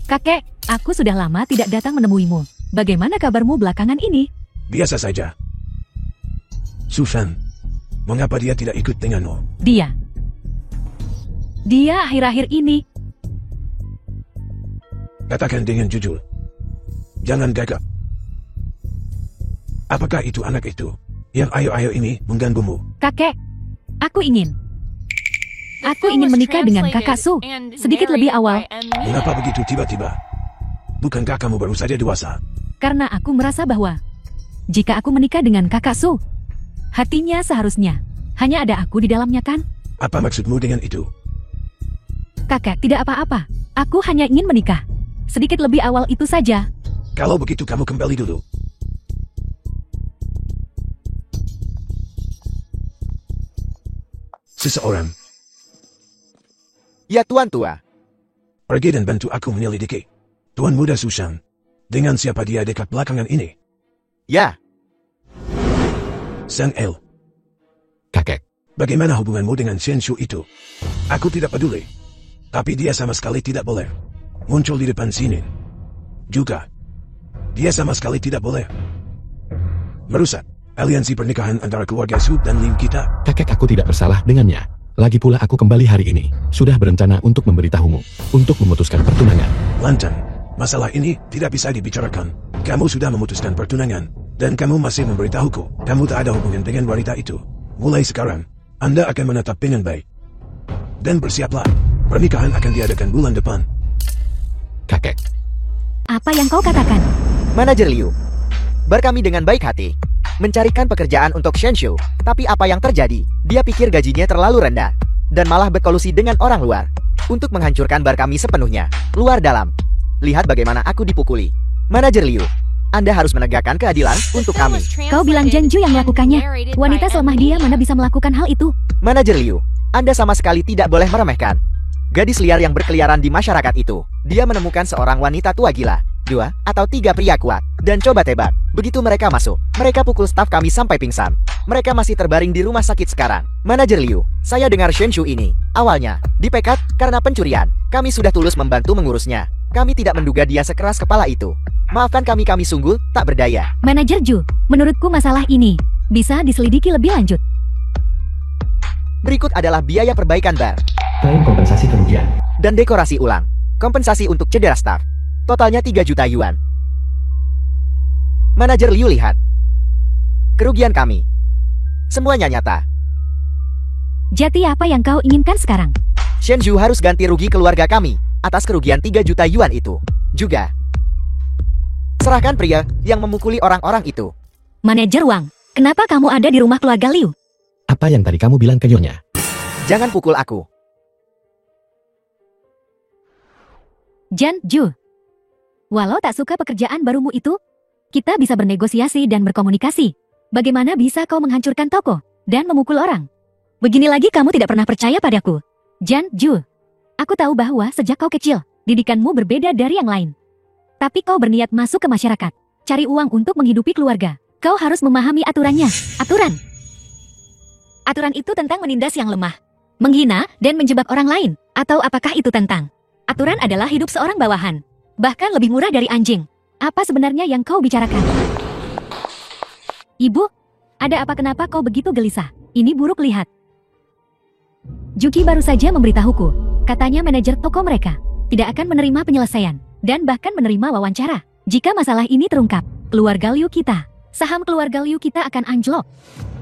Kakek, aku sudah lama tidak datang menemuimu. Bagaimana kabarmu belakangan ini? Biasa saja. Susan, mengapa dia tidak ikut denganmu? Dia akhir-akhir ini. Katakan dengan jujur. Jangan gagap. Apakah itu anak itu yang ayo-ayo ini mengganggumu? Kakek, aku ingin menikah dengan kakak Su sedikit lebih awal. Mengapa begitu tiba-tiba? Bukankah kamu baru saja dewasa? Karena aku merasa bahwa jika aku menikah dengan kakak Su, hatinya seharusnya hanya ada aku di dalamnya, kan? Apa maksudmu dengan itu? Kakek, tidak apa-apa. Aku hanya ingin menikah sedikit lebih awal, itu saja. Kalau begitu kamu kembali dulu. Seseorang, Ya Tuan Tua, pergi dan bantu aku menyelidiki Tuan Muda Susan. Dengan siapa dia dekat belakangan ini? ya, Sang El, Kakek, bagaimana hubunganmu dengan Xianshu itu? Aku tidak peduli. Tapi dia sama sekali tidak boleh muncul di depan sini. Juga, dia sama sekali tidak boleh merusak aliansi pernikahan antara keluarga Su dan Liu kita. kakek, aku tidak bersalah dengannya. Lagi pula aku kembali hari ini, sudah berencana untuk memberitahumu, untuk memutuskan pertunangan. Lantan, masalah ini tidak bisa dibicarakan. Kamu sudah memutuskan pertunangan, dan kamu masih memberitahuku kamu tak ada hubungan dengan wanita itu. Mulai sekarang, Anda akan menatap dengan baik. Dan bersiaplah, pernikahan akan diadakan bulan depan. Kakek, Apa yang kau katakan? Manajer Liu, berkami dengan baik hati mencarikan pekerjaan untuk Xianshu, tapi apa yang terjadi? Dia pikir gajinya terlalu rendah dan malah berkolusi dengan orang luar untuk menghancurkan bar kami sepenuhnya, luar dalam. Lihat bagaimana aku dipukuli. Manajer Liu, Anda harus menegakkan keadilan untuk kami. Kau bilang Janju yang melakukannya. Wanita selemah dia mana bisa melakukan hal itu? Manajer Liu, Anda sama sekali tidak boleh meremehkan gadis liar yang berkeliaran di masyarakat itu. Dia menemukan seorang wanita tua gila, 2 atau 3 pria kuat, dan coba tebak. Begitu mereka masuk, mereka pukul staf kami sampai pingsan. Mereka masih terbaring di rumah sakit sekarang. Manajer Liu, saya dengar Xianshu ini awalnya dipecat karena pencurian. Kami sudah tulus membantu mengurusnya. Kami tidak menduga dia sekeras kepala itu. Maafkan kami sungguh tak berdaya. Manajer Ju, menurutku masalah ini bisa diselidiki lebih lanjut. Berikut adalah biaya perbaikan bar klaim kompensasi kerugian. dan dekorasi ulang. Kompensasi untuk cedera staf. Totalnya 3 juta yuan. Manajer Liu, lihat kerugian kami. Semuanya nyata. Jadi apa yang kau inginkan sekarang? Xianshu harus ganti rugi keluarga kami atas kerugian 3 juta yuan itu. Juga, Serahkan pria yang memukuli orang-orang itu. Manajer Wang, kenapa kamu ada di rumah keluarga Liu? Apa yang tadi kamu bilang ke Nyonya? Jangan pukul aku. Jan Ju. Walau tak suka pekerjaan barumu itu, kita bisa bernegosiasi dan berkomunikasi. Bagaimana bisa kau menghancurkan toko dan memukul orang? Begini lagi kamu tidak pernah percaya padaku. Jan Ju. Aku tahu bahwa sejak kau kecil, didikanmu berbeda dari yang lain. Tapi kau berniat masuk ke masyarakat, cari uang untuk menghidupi keluarga. Kau harus memahami aturannya. Aturan. Aturan itu tentang menindas yang lemah, menghina dan menjebak orang lain. Atau apakah itu tentang aturan adalah hidup seorang bawahan, bahkan lebih murah dari anjing? Apa sebenarnya yang kau bicarakan? Ibu, ada apa kenapa kau begitu gelisah? Ini buruk lihat. Juki baru saja memberitahuku, katanya manajer toko mereka tidak akan menerima penyelesaian dan bahkan menerima wawancara. Jika masalah ini terungkap, keluarga Liu kita, saham keluarga Liu kita akan anjlok.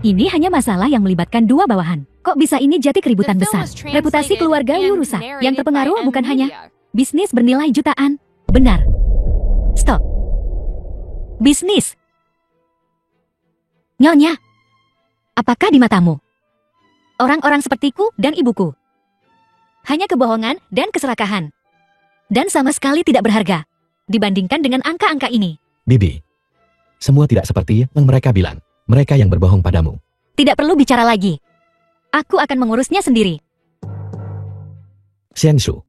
Ini hanya masalah yang melibatkan dua bawahan. Kok bisa ini jadi keributan besar? Reputasi keluarga Liu rusak. Yang terpengaruh bukan hanya bisnis bernilai jutaan. Benar. Stop. Bisnis. Nyonya, apakah di matamu orang-orang sepertiku dan ibuku hanya kebohongan dan keserakahan, dan sama sekali tidak berharga dibandingkan dengan angka-angka ini? Bibi, semua tidak seperti yang mereka bilang. Mereka yang berbohong padamu. Tidak perlu bicara lagi. Aku akan mengurusnya sendiri. Xiangshu.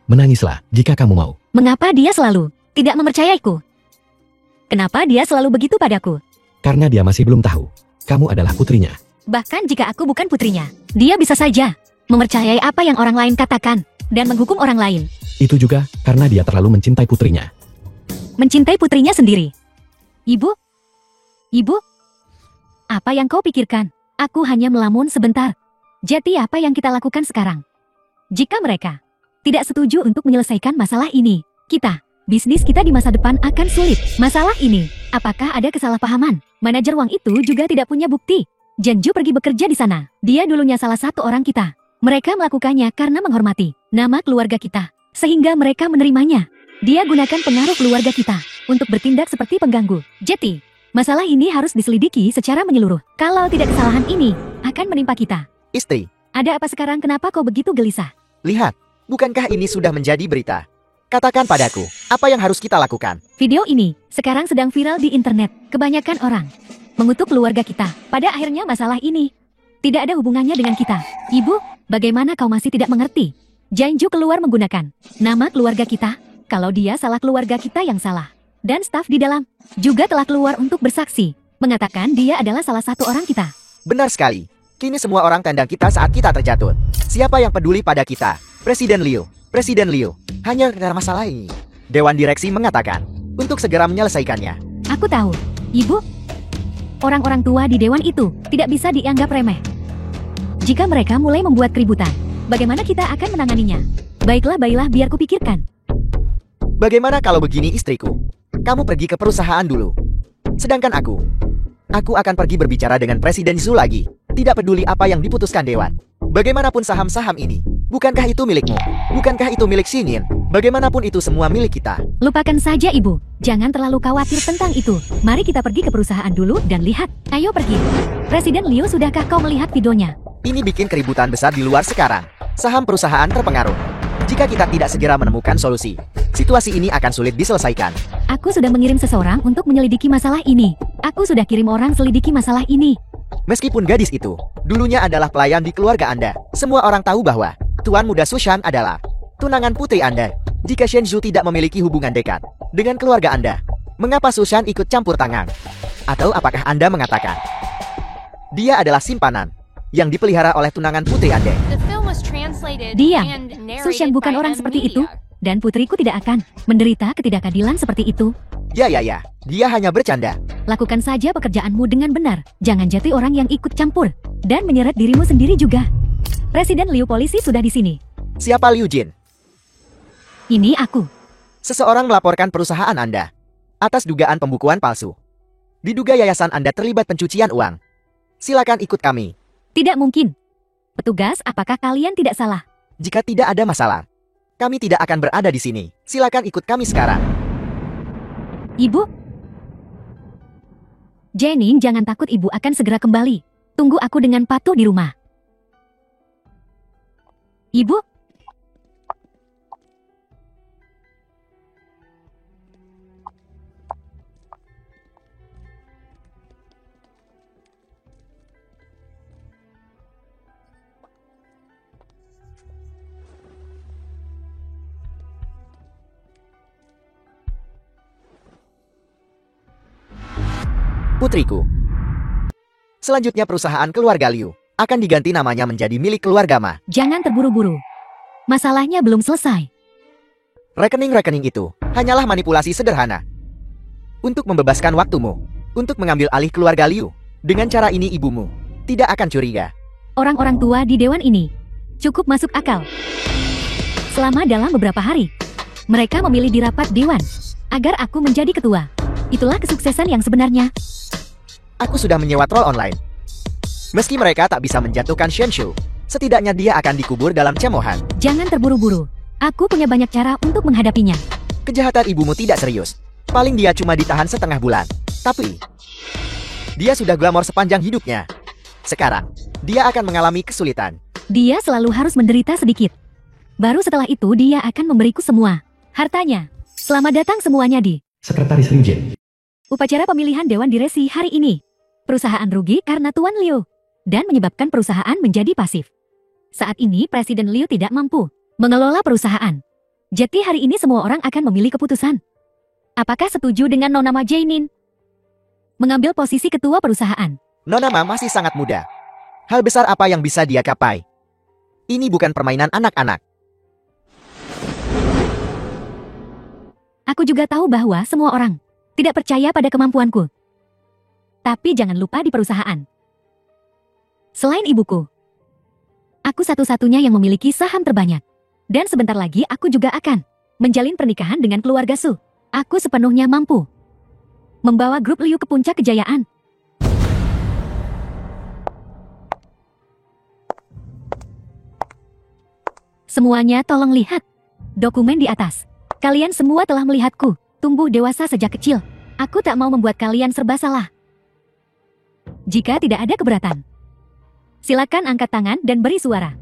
Menangislah jika kamu mau. Mengapa dia selalu tidak mempercayaiku? Kenapa dia selalu begitu padaku? Karena dia masih belum tahu. Kamu adalah putrinya. Bahkan jika aku bukan putrinya, dia bisa saja mempercayai apa yang orang lain katakan dan menghukum orang lain. Itu juga karena dia terlalu mencintai putrinya. Mencintai putrinya sendiri. Ibu? Ibu? Apa yang kau pikirkan? Aku hanya melamun sebentar. Jadi apa yang kita lakukan sekarang? Jika mereka tidak setuju untuk menyelesaikan masalah ini, bisnis kita di masa depan akan sulit. Masalah ini, apakah ada kesalahpahaman? Manajer Wang itu juga tidak punya bukti. Janju pergi bekerja di sana. Dia dulunya salah satu orang kita. Mereka melakukannya karena menghormati nama keluarga kita, sehingga mereka menerimanya. Dia gunakan pengaruh keluarga kita untuk bertindak seperti pengganggu. Jadi, masalah ini harus diselidiki secara menyeluruh. Kalau tidak, kesalahan ini akan menimpa kita. Istri, Ada apa sekarang? Kenapa kau begitu gelisah? lihat. Bukankah ini sudah menjadi berita? Katakan padaku, apa yang harus kita lakukan? Video ini sekarang sedang viral di internet. Kebanyakan orang mengutuk keluarga kita. Pada akhirnya masalah ini tidak ada hubungannya dengan kita. Ibu, bagaimana kau masih tidak mengerti? Janju keluar menggunakan nama keluarga kita. Kalau dia salah, keluarga kita yang salah. Dan staf di dalam juga telah keluar untuk bersaksi, mengatakan dia adalah salah satu orang kita. Benar sekali. Kini semua orang tendang kita saat kita terjatuh. Siapa yang peduli pada kita? Presiden Liu. Presiden Liu. Hanya karena masalah ini, Dewan Direksi mengatakan untuk segera menyelesaikannya. Aku tahu, Ibu. Orang-orang tua di dewan itu tidak bisa dianggap remeh. Jika mereka mulai membuat keributan, bagaimana kita akan menanganinya? Baiklah, biar kupikirkan. Bagaimana kalau begini, istriku? Kamu pergi ke perusahaan dulu. Sedangkan aku akan pergi berbicara dengan Presiden Zhu lagi. Tidak peduli apa yang diputuskan Dewan. Bagaimanapun saham-saham ini, bukankah itu milikmu? Bukankah itu milik Xingyin? Bagaimanapun itu semua milik kita. Lupakan saja, Ibu. Jangan terlalu khawatir tentang itu. Mari kita pergi ke perusahaan dulu dan lihat. Ayo pergi. Presiden Liu, sudahkah kau melihat videonya? Ini bikin keributan besar di luar sekarang. Saham perusahaan terpengaruh. Jika kita tidak segera menemukan solusi, situasi ini akan sulit diselesaikan. Aku sudah mengirim seseorang untuk menyelidiki masalah ini. Aku sudah kirim orang selidiki masalah ini. Meskipun gadis itu dulunya adalah pelayan di keluarga Anda, semua orang tahu bahwa Tuan Muda Sushan adalah tunangan putri Anda. Jika Shenzhou tidak memiliki hubungan dekat dengan keluarga Anda, mengapa Sushan ikut campur tangan? Atau apakah Anda mengatakan dia adalah simpanan yang dipelihara oleh tunangan putri Anda? Diam. Sushan bukan orang seperti itu, dan putriku tidak akan menderita ketidakadilan seperti itu. Ya, dia hanya bercanda. Lakukan saja pekerjaanmu dengan benar. Jangan jadi orang yang ikut campur dan menyeret dirimu sendiri juga. Presiden Liu, polisi sudah di sini. Siapa Liu Jin? Ini aku. Seseorang melaporkan perusahaan Anda atas dugaan pembukuan palsu. Diduga yayasan Anda terlibat pencucian uang. Silakan ikut kami. Tidak mungkin. Petugas, apakah kalian tidak salah? Jika tidak ada masalah, kami tidak akan berada di sini. Silakan ikut kami sekarang. Ibu? Jenny, jangan takut, ibu akan segera kembali. Tunggu aku dengan patuh di rumah. Ibu? Putriku. Selanjutnya perusahaan keluarga Liu akan diganti namanya menjadi milik keluarga Ma. Jangan terburu-buru. Masalahnya belum selesai. Rekening-rekening itu hanyalah manipulasi sederhana. Untuk membebaskan waktumu, untuk mengambil alih keluarga Liu. Dengan cara ini ibumu tidak akan curiga. Orang-orang tua di dewan ini cukup masuk akal. Selama dalam beberapa hari, mereka memilih di rapat dewan agar aku menjadi ketua. Itulah kesuksesan yang sebenarnya. Aku sudah menyewa troll online. Meski mereka tak bisa menjatuhkan Shenshu, setidaknya dia akan dikubur dalam cemoohan. Jangan terburu-buru. Aku punya banyak cara untuk menghadapinya. Kejahatan ibumu tidak serius. Paling dia cuma ditahan setengah bulan. Tapi dia sudah glamor sepanjang hidupnya. Sekarang, dia akan mengalami kesulitan. Dia selalu harus menderita sedikit. Baru setelah itu dia akan memberiku semua hartanya. Selamat datang semuanya di Sekretaris Liu Jin. upacara pemilihan Dewan Diresi hari ini. Perusahaan rugi karena Tuan Liu dan menyebabkan perusahaan menjadi pasif. Saat ini Presiden Liu tidak mampu mengelola perusahaan. Jadi hari ini semua orang akan memilih keputusan. Apakah setuju dengan Nona Ma Jainin mengambil posisi ketua perusahaan? Nona Ma masih sangat muda. Hal besar apa yang bisa dia capai? Ini bukan permainan anak-anak. Aku juga tahu bahwa semua orang tidak percaya pada kemampuanku. Tapi jangan lupa di perusahaan. Selain ibuku, aku satu-satunya yang memiliki saham terbanyak. Dan sebentar lagi aku juga akan menjalin pernikahan dengan keluarga Su. Aku sepenuhnya mampu membawa grup Liu ke puncak kejayaan. Semuanya tolong lihat dokumen di atas. Kalian semua telah melihatku tumbuh dewasa sejak kecil. Aku tak mau membuat kalian serba salah. Jika tidak ada keberatan, silakan angkat tangan dan beri suara.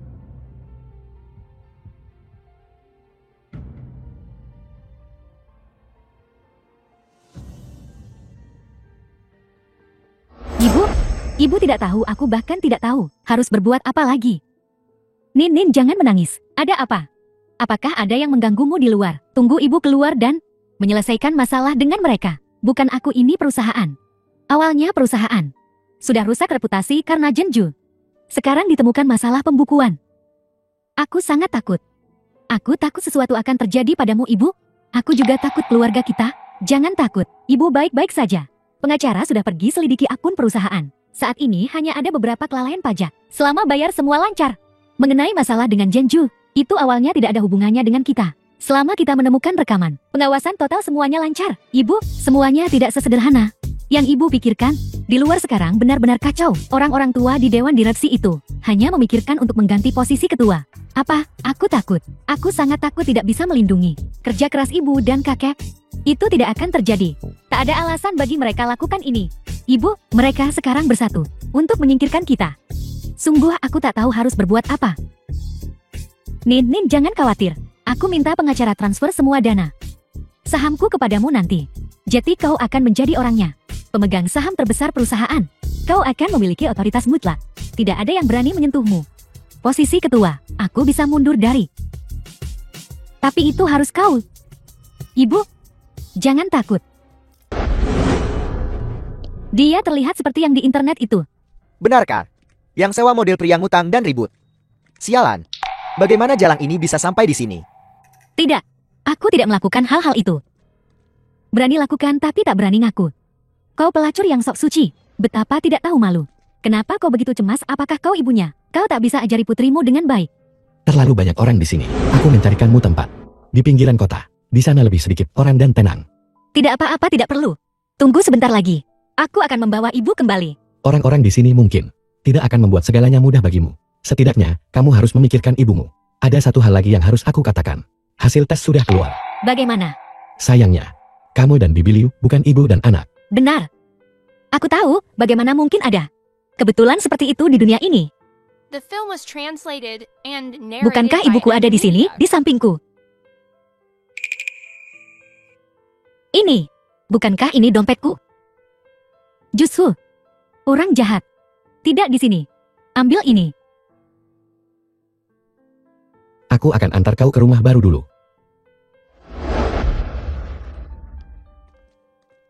Ibu tidak tahu, aku bahkan tidak tahu harus berbuat apa lagi. Nin, jangan menangis. Ada apa? Apakah ada yang mengganggumu di luar? Tunggu ibu keluar dan menyelesaikan masalah dengan mereka. Bukan aku, ini perusahaan. Awalnya perusahaan sudah rusak reputasi karena Jenju. Sekarang ditemukan masalah pembukuan. Aku sangat takut. Aku takut sesuatu akan terjadi padamu, ibu. Aku juga takut keluarga kita. Jangan takut, ibu baik-baik saja. Pengacara sudah pergi selidiki akun perusahaan. Saat ini hanya ada beberapa kelalaian pajak. Selama bayar semua lancar. Mengenai masalah dengan Jenju, itu awalnya tidak ada hubungannya dengan kita. Selama kita menemukan rekaman, pengawasan total semuanya lancar. Ibu, semuanya tidak sesederhana yang ibu pikirkan. Di luar sekarang benar-benar kacau. Orang-orang tua di Dewan Direksi itu hanya memikirkan untuk mengganti posisi ketua. Apa? Aku takut. Aku sangat takut tidak bisa melindungi kerja keras ibu dan kakek. Itu tidak akan terjadi. Tak ada alasan bagi mereka lakukan ini. Ibu, mereka sekarang bersatu untuk menyingkirkan kita. Sungguh aku tak tahu harus berbuat apa. Nin, jangan khawatir. Aku minta pengacara transfer semua dana sahamku kepadamu nanti. Jadi kau akan menjadi orangnya, pemegang saham terbesar perusahaan. Kau akan memiliki otoritas mutlak. Tidak ada yang berani menyentuhmu. Posisi ketua, aku bisa mundur dari. Tapi itu harus kau. Ibu, jangan takut. Dia terlihat seperti yang di internet itu. Benarkah? Yang sewa model pria ngutang dan ribut. Sialan. Bagaimana jalan ini bisa sampai di sini? Tidak, aku tidak melakukan hal-hal itu. Berani lakukan tapi tak berani ngaku. Kau pelacur yang sok suci. Betapa tidak tahu malu. Kenapa kau begitu cemas? Apakah kau ibunya? Kau tak bisa ajari putrimu dengan baik. Terlalu banyak orang di sini. Aku mencarikanmu tempat. Di pinggiran kota. Di sana lebih sedikit orang dan tenang. Tidak apa-apa, tidak perlu. Tunggu sebentar lagi. Aku akan membawa ibu kembali. Orang-orang di sini mungkin tidak akan membuat segalanya mudah bagimu. Setidaknya, kamu harus memikirkan ibumu. Ada satu hal lagi yang harus aku katakan. Hasil tes sudah keluar. Bagaimana? Sayangnya, kamu dan Bibi Liu bukan ibu dan anak. Benar. Aku tahu, bagaimana mungkin ada kebetulan seperti itu di dunia ini. The film was translated and narrated Bukankah by ibuku ada di sini, M. di sampingku? Ini, bukankah ini dompetku? Justru, orang jahat. Tidak di sini. Ambil ini. Aku akan antar kau ke rumah baru dulu.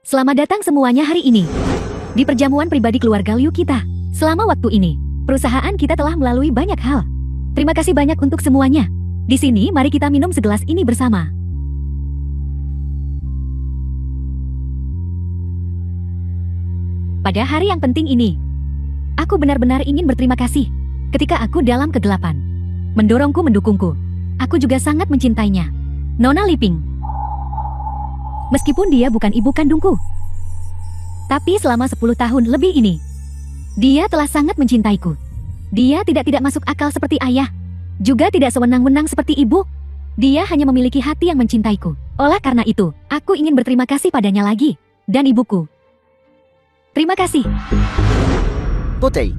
Selamat datang semuanya hari ini. Di perjamuan pribadi keluarga Liu kita. Selama waktu ini, perusahaan kita telah melalui banyak hal. Terima kasih banyak untuk semuanya. Di sini, mari kita minum segelas ini bersama. Pada hari yang penting ini, aku benar-benar ingin berterima kasih ketika aku dalam kegelapan. Mendorongku mendukungku. Aku juga sangat mencintainya. Nona Liping. Meskipun dia bukan ibu kandungku. Tapi selama 10 tahun lebih ini, dia telah sangat mencintaiku. Dia tidak masuk akal seperti ayah. Juga tidak sewenang-wenang seperti ibu. Dia hanya memiliki hati yang mencintaiku. Oleh karena itu, aku ingin berterima kasih padanya lagi. Dan ibuku. Terima kasih. Putri,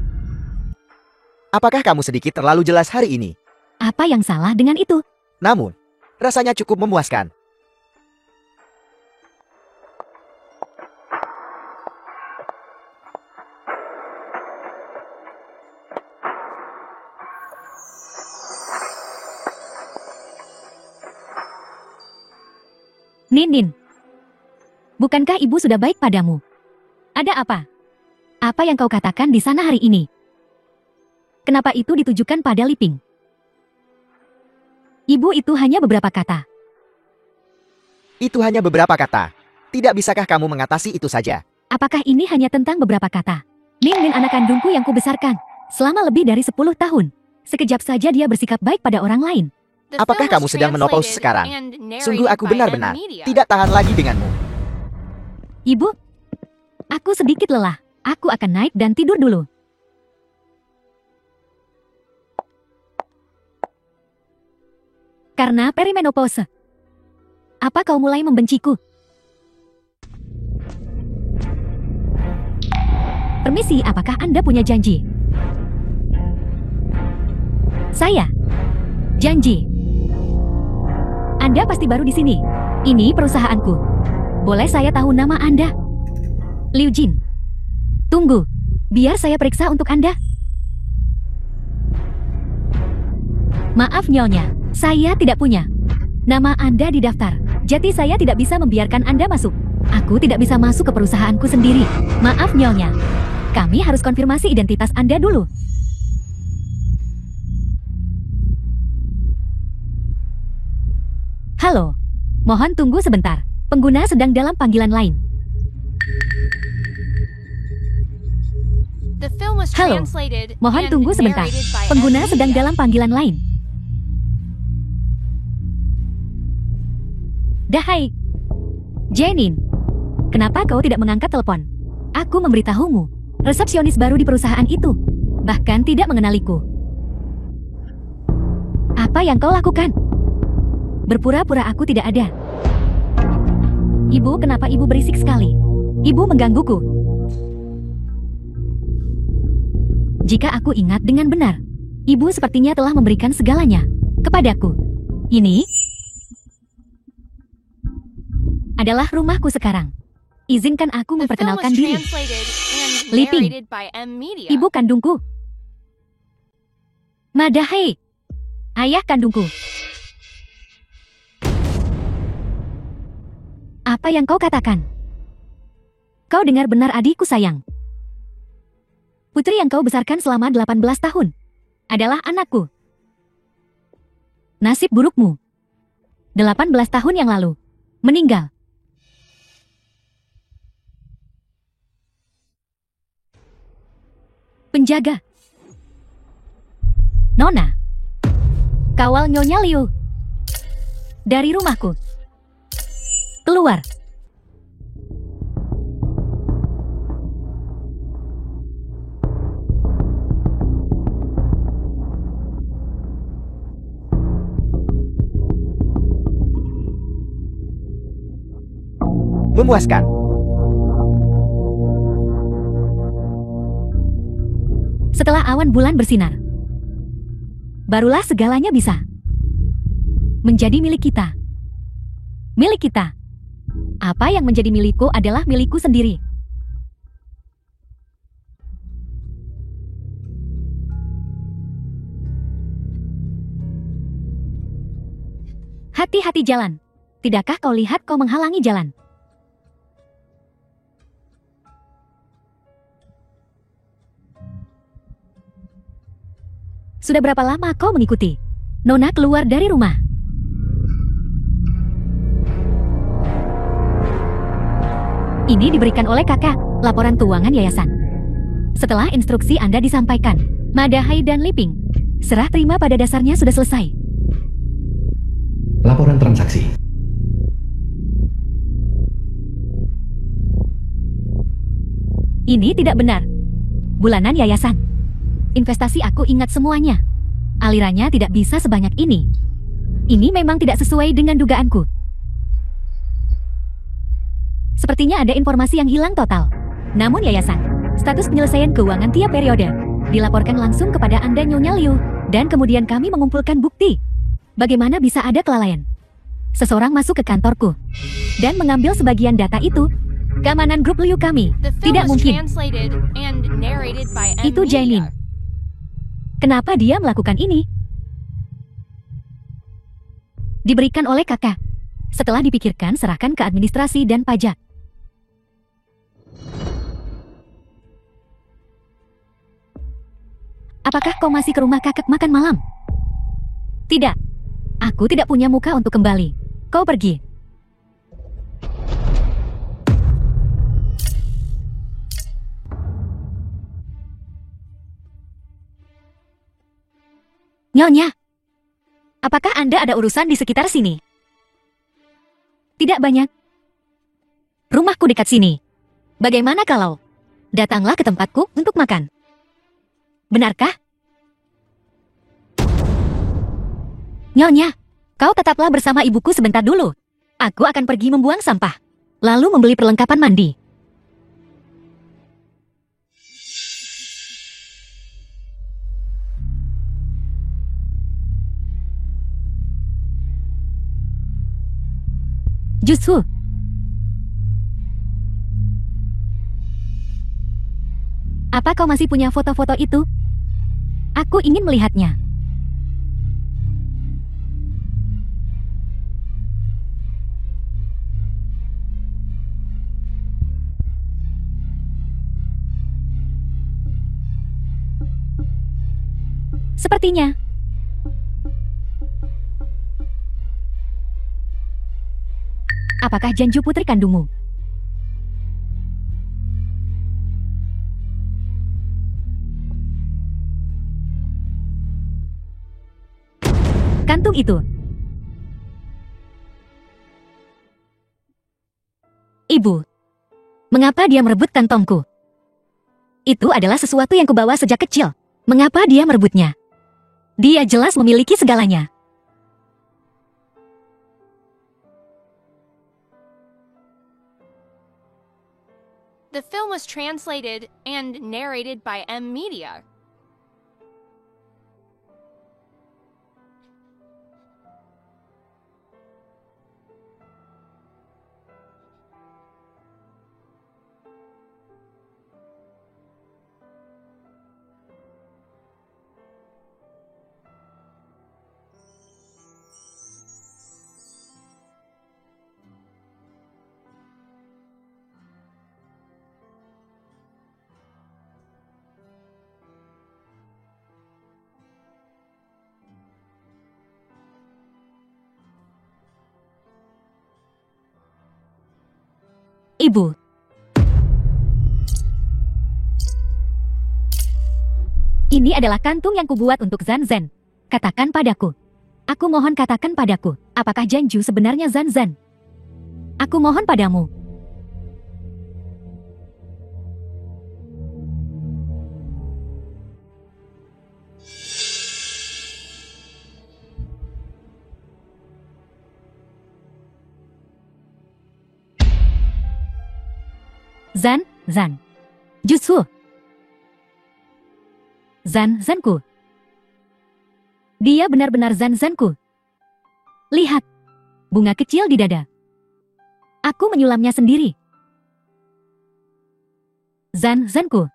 apakah kamu sedikit terlalu jelas hari ini? Apa yang salah dengan itu? Namun, rasanya cukup memuaskan. Ninin, bukankah ibu sudah baik padamu? Ada apa? Apa yang kau katakan di sana hari ini? Kenapa itu ditujukan pada Liping? Ibu itu hanya beberapa kata. Itu hanya beberapa kata. Tidak bisakah kamu mengatasi itu saja? Apakah ini hanya tentang beberapa kata? Nin anak kandungku yang kubesarkan selama lebih dari 10 tahun. Sekejap saja dia bersikap baik pada orang lain. The Apakah film kamu was sedang menopause translated sekarang? and narrated Sungguh aku by benar-benar M-Media. tidak tahan lagi denganmu. Ibu, aku sedikit lelah. Aku akan naik dan tidur dulu. Karena perimenopause. Apa kau mulai membenciku? Permisi, apakah Anda punya janji? Saya. Janji. Anda pasti baru di sini. Ini perusahaanku. Boleh saya tahu nama Anda? Liu Jin. Tunggu. Biar saya periksa untuk Anda. Maaf Nyonya, saya tidak punya. Nama Anda di daftar. Jadi saya tidak bisa membiarkan Anda masuk. Aku tidak bisa masuk ke perusahaanku sendiri. Maaf Nyonya. Kami harus konfirmasi identitas Anda dulu. Halo. Mohon tunggu sebentar. Pengguna sedang dalam panggilan lain. The film was Halo. translated Mohon and tunggu sebentar. narrated by Pengguna M-Media. sedang dalam panggilan lain. Dahai. Jenin. Kenapa kau tidak mengangkat telepon? Aku memberitahumu. Resepsionis baru di perusahaan itu. Bahkan tidak mengenaliku. Apa yang kau lakukan? Berpura-pura aku tidak ada. Ibu, kenapa ibu berisik sekali? Ibu menggangguku. Jika aku ingat dengan benar, ibu sepertinya telah memberikan segalanya kepadaku. Ini adalah rumahku sekarang. Izinkan aku The film was memperkenalkan diri. translated and Liping. narrated by M-Media. Ibu kandungku. Madahai. Ayah kandungku. Apa yang kau katakan? Kau dengar benar adikku sayang. Putri yang kau besarkan selama 18 tahun adalah anakku. Nasib burukmu. 18 tahun yang lalu. Meninggal. Penjaga. Nona. Kawal Nyonya Liu. Dari rumahku. Keluar. Memuaskan. Setelah awan bulan bersinar, barulah segalanya bisa menjadi milik kita. Milik kita. Apa yang menjadi milikku adalah milikku sendiri. Hati-hati jalan. Tidakkah kau lihat kau menghalangi jalan? Sudah berapa lama kau mengikuti Nona keluar dari rumah? Ini diberikan oleh kakak, laporan keuangan yayasan. Setelah instruksi Anda disampaikan, Madahai dan Liping, serah terima pada dasarnya sudah selesai. Laporan transaksi. Ini tidak benar. Bulanan yayasan. Investasi aku ingat semuanya. Alirannya tidak bisa sebanyak ini. Ini memang tidak sesuai dengan dugaanku. Sepertinya ada informasi yang hilang total. Namun yayasan, status penyelesaian keuangan tiap periode, dilaporkan langsung kepada Anda Nyonya Liu, dan kemudian kami mengumpulkan bukti. Bagaimana bisa ada kelalaian? Seseorang masuk ke kantorku dan mengambil sebagian data itu. Keamanan grup Liu kami. The film Tidak was mungkin. translated and narrated by M Itu Jainin. Media. Kenapa dia melakukan ini? Diberikan oleh kakak. Setelah dipikirkan, serahkan ke administrasi dan pajak. Apakah kau masih ke rumah kakak makan malam? Tidak. Aku tidak punya muka untuk kembali. Kau pergi. Nyonya, apakah Anda ada urusan di sekitar sini? Tidak banyak. Rumahku dekat sini. Bagaimana kalau datanglah ke tempatku untuk makan? Benarkah? Nyonya, kau tetaplah bersama ibuku sebentar dulu. Aku akan pergi membuang sampah, lalu membeli perlengkapan mandi. Jutsu. Apa kau masih punya foto-foto itu? Aku ingin melihatnya. Sepertinya. Apakah Janju putri kandungmu? Kantung itu. Ibu, mengapa dia merebut kantongku? Itu adalah sesuatu yang kubawa sejak kecil. Mengapa dia merebutnya? Dia jelas memiliki segalanya. The film was translated and narrated by M Media. Ibu. Ini adalah kantung yang kubuat untuk Zan Zan. Katakan padaku. Aku mohon katakan padaku, apakah Janju sebenarnya Zan Zan? Aku mohon padamu. Zan. Jutsu. Zanku. Dia benar-benar Zanku. Lihat. Bunga kecil di dada. Aku menyulamnya sendiri. Zanku.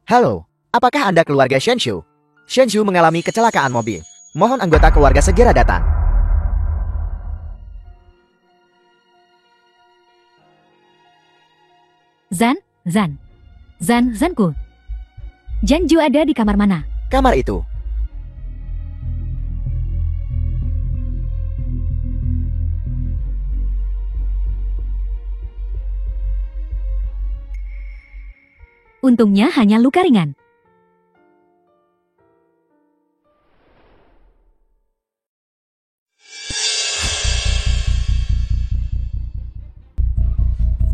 Halo, apakah Anda keluarga Shenshu? Shenshu mengalami kecelakaan mobil. Mohon anggota keluarga segera datang. Zanku. Janju ada di kamar mana? Kamar itu. Untungnya hanya luka ringan.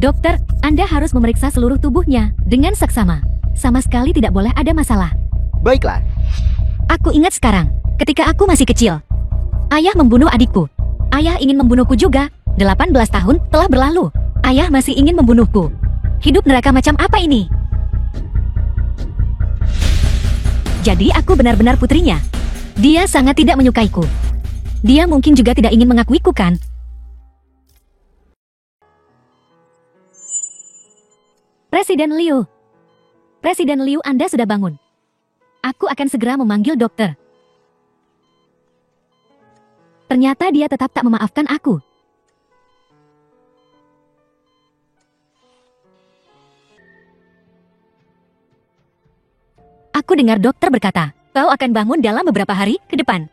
Dokter, Anda harus memeriksa seluruh tubuhnya dengan seksama. Sama sekali tidak boleh ada masalah. Baiklah. Aku ingat sekarang, ketika aku masih kecil. Ayah membunuh adikku. Ayah ingin membunuhku juga. 18 tahun telah berlalu. Ayah masih ingin membunuhku. Hidup neraka macam apa ini? Jadi aku benar-benar putrinya. Dia sangat tidak menyukaiku. Dia mungkin juga tidak ingin mengakuiku, kan? Presiden Liu, Anda sudah bangun. Aku akan segera memanggil dokter. Ternyata dia tetap tak memaafkan aku. Aku dengar dokter berkata, kau akan bangun dalam beberapa hari ke depan.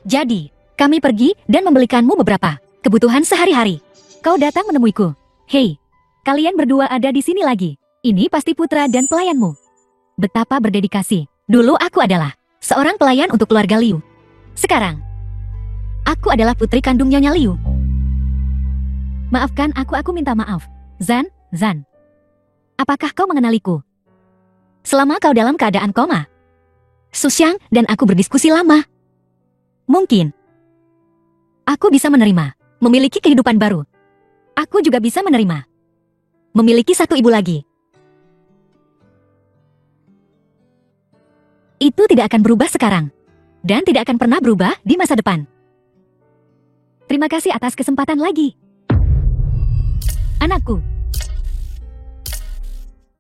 Jadi, kami pergi dan membelikanmu beberapa kebutuhan sehari-hari. Kau datang menemuiku. Hei, kalian berdua ada di sini lagi. Ini pasti putra dan pelayanmu. Betapa berdedikasi. Dulu aku adalah seorang pelayan untuk keluarga Liu. Sekarang, aku adalah putri kandung Nyonya Liu. Maafkan aku minta maaf. Zan. Apakah kau mengenaliku? Selama kau dalam keadaan koma, Suxiang dan aku berdiskusi lama. Mungkin aku bisa menerima memiliki kehidupan baru. Aku juga bisa menerima memiliki satu ibu lagi. Itu tidak akan berubah sekarang, dan tidak akan pernah berubah di masa depan. Terima kasih atas kesempatan lagi, anakku.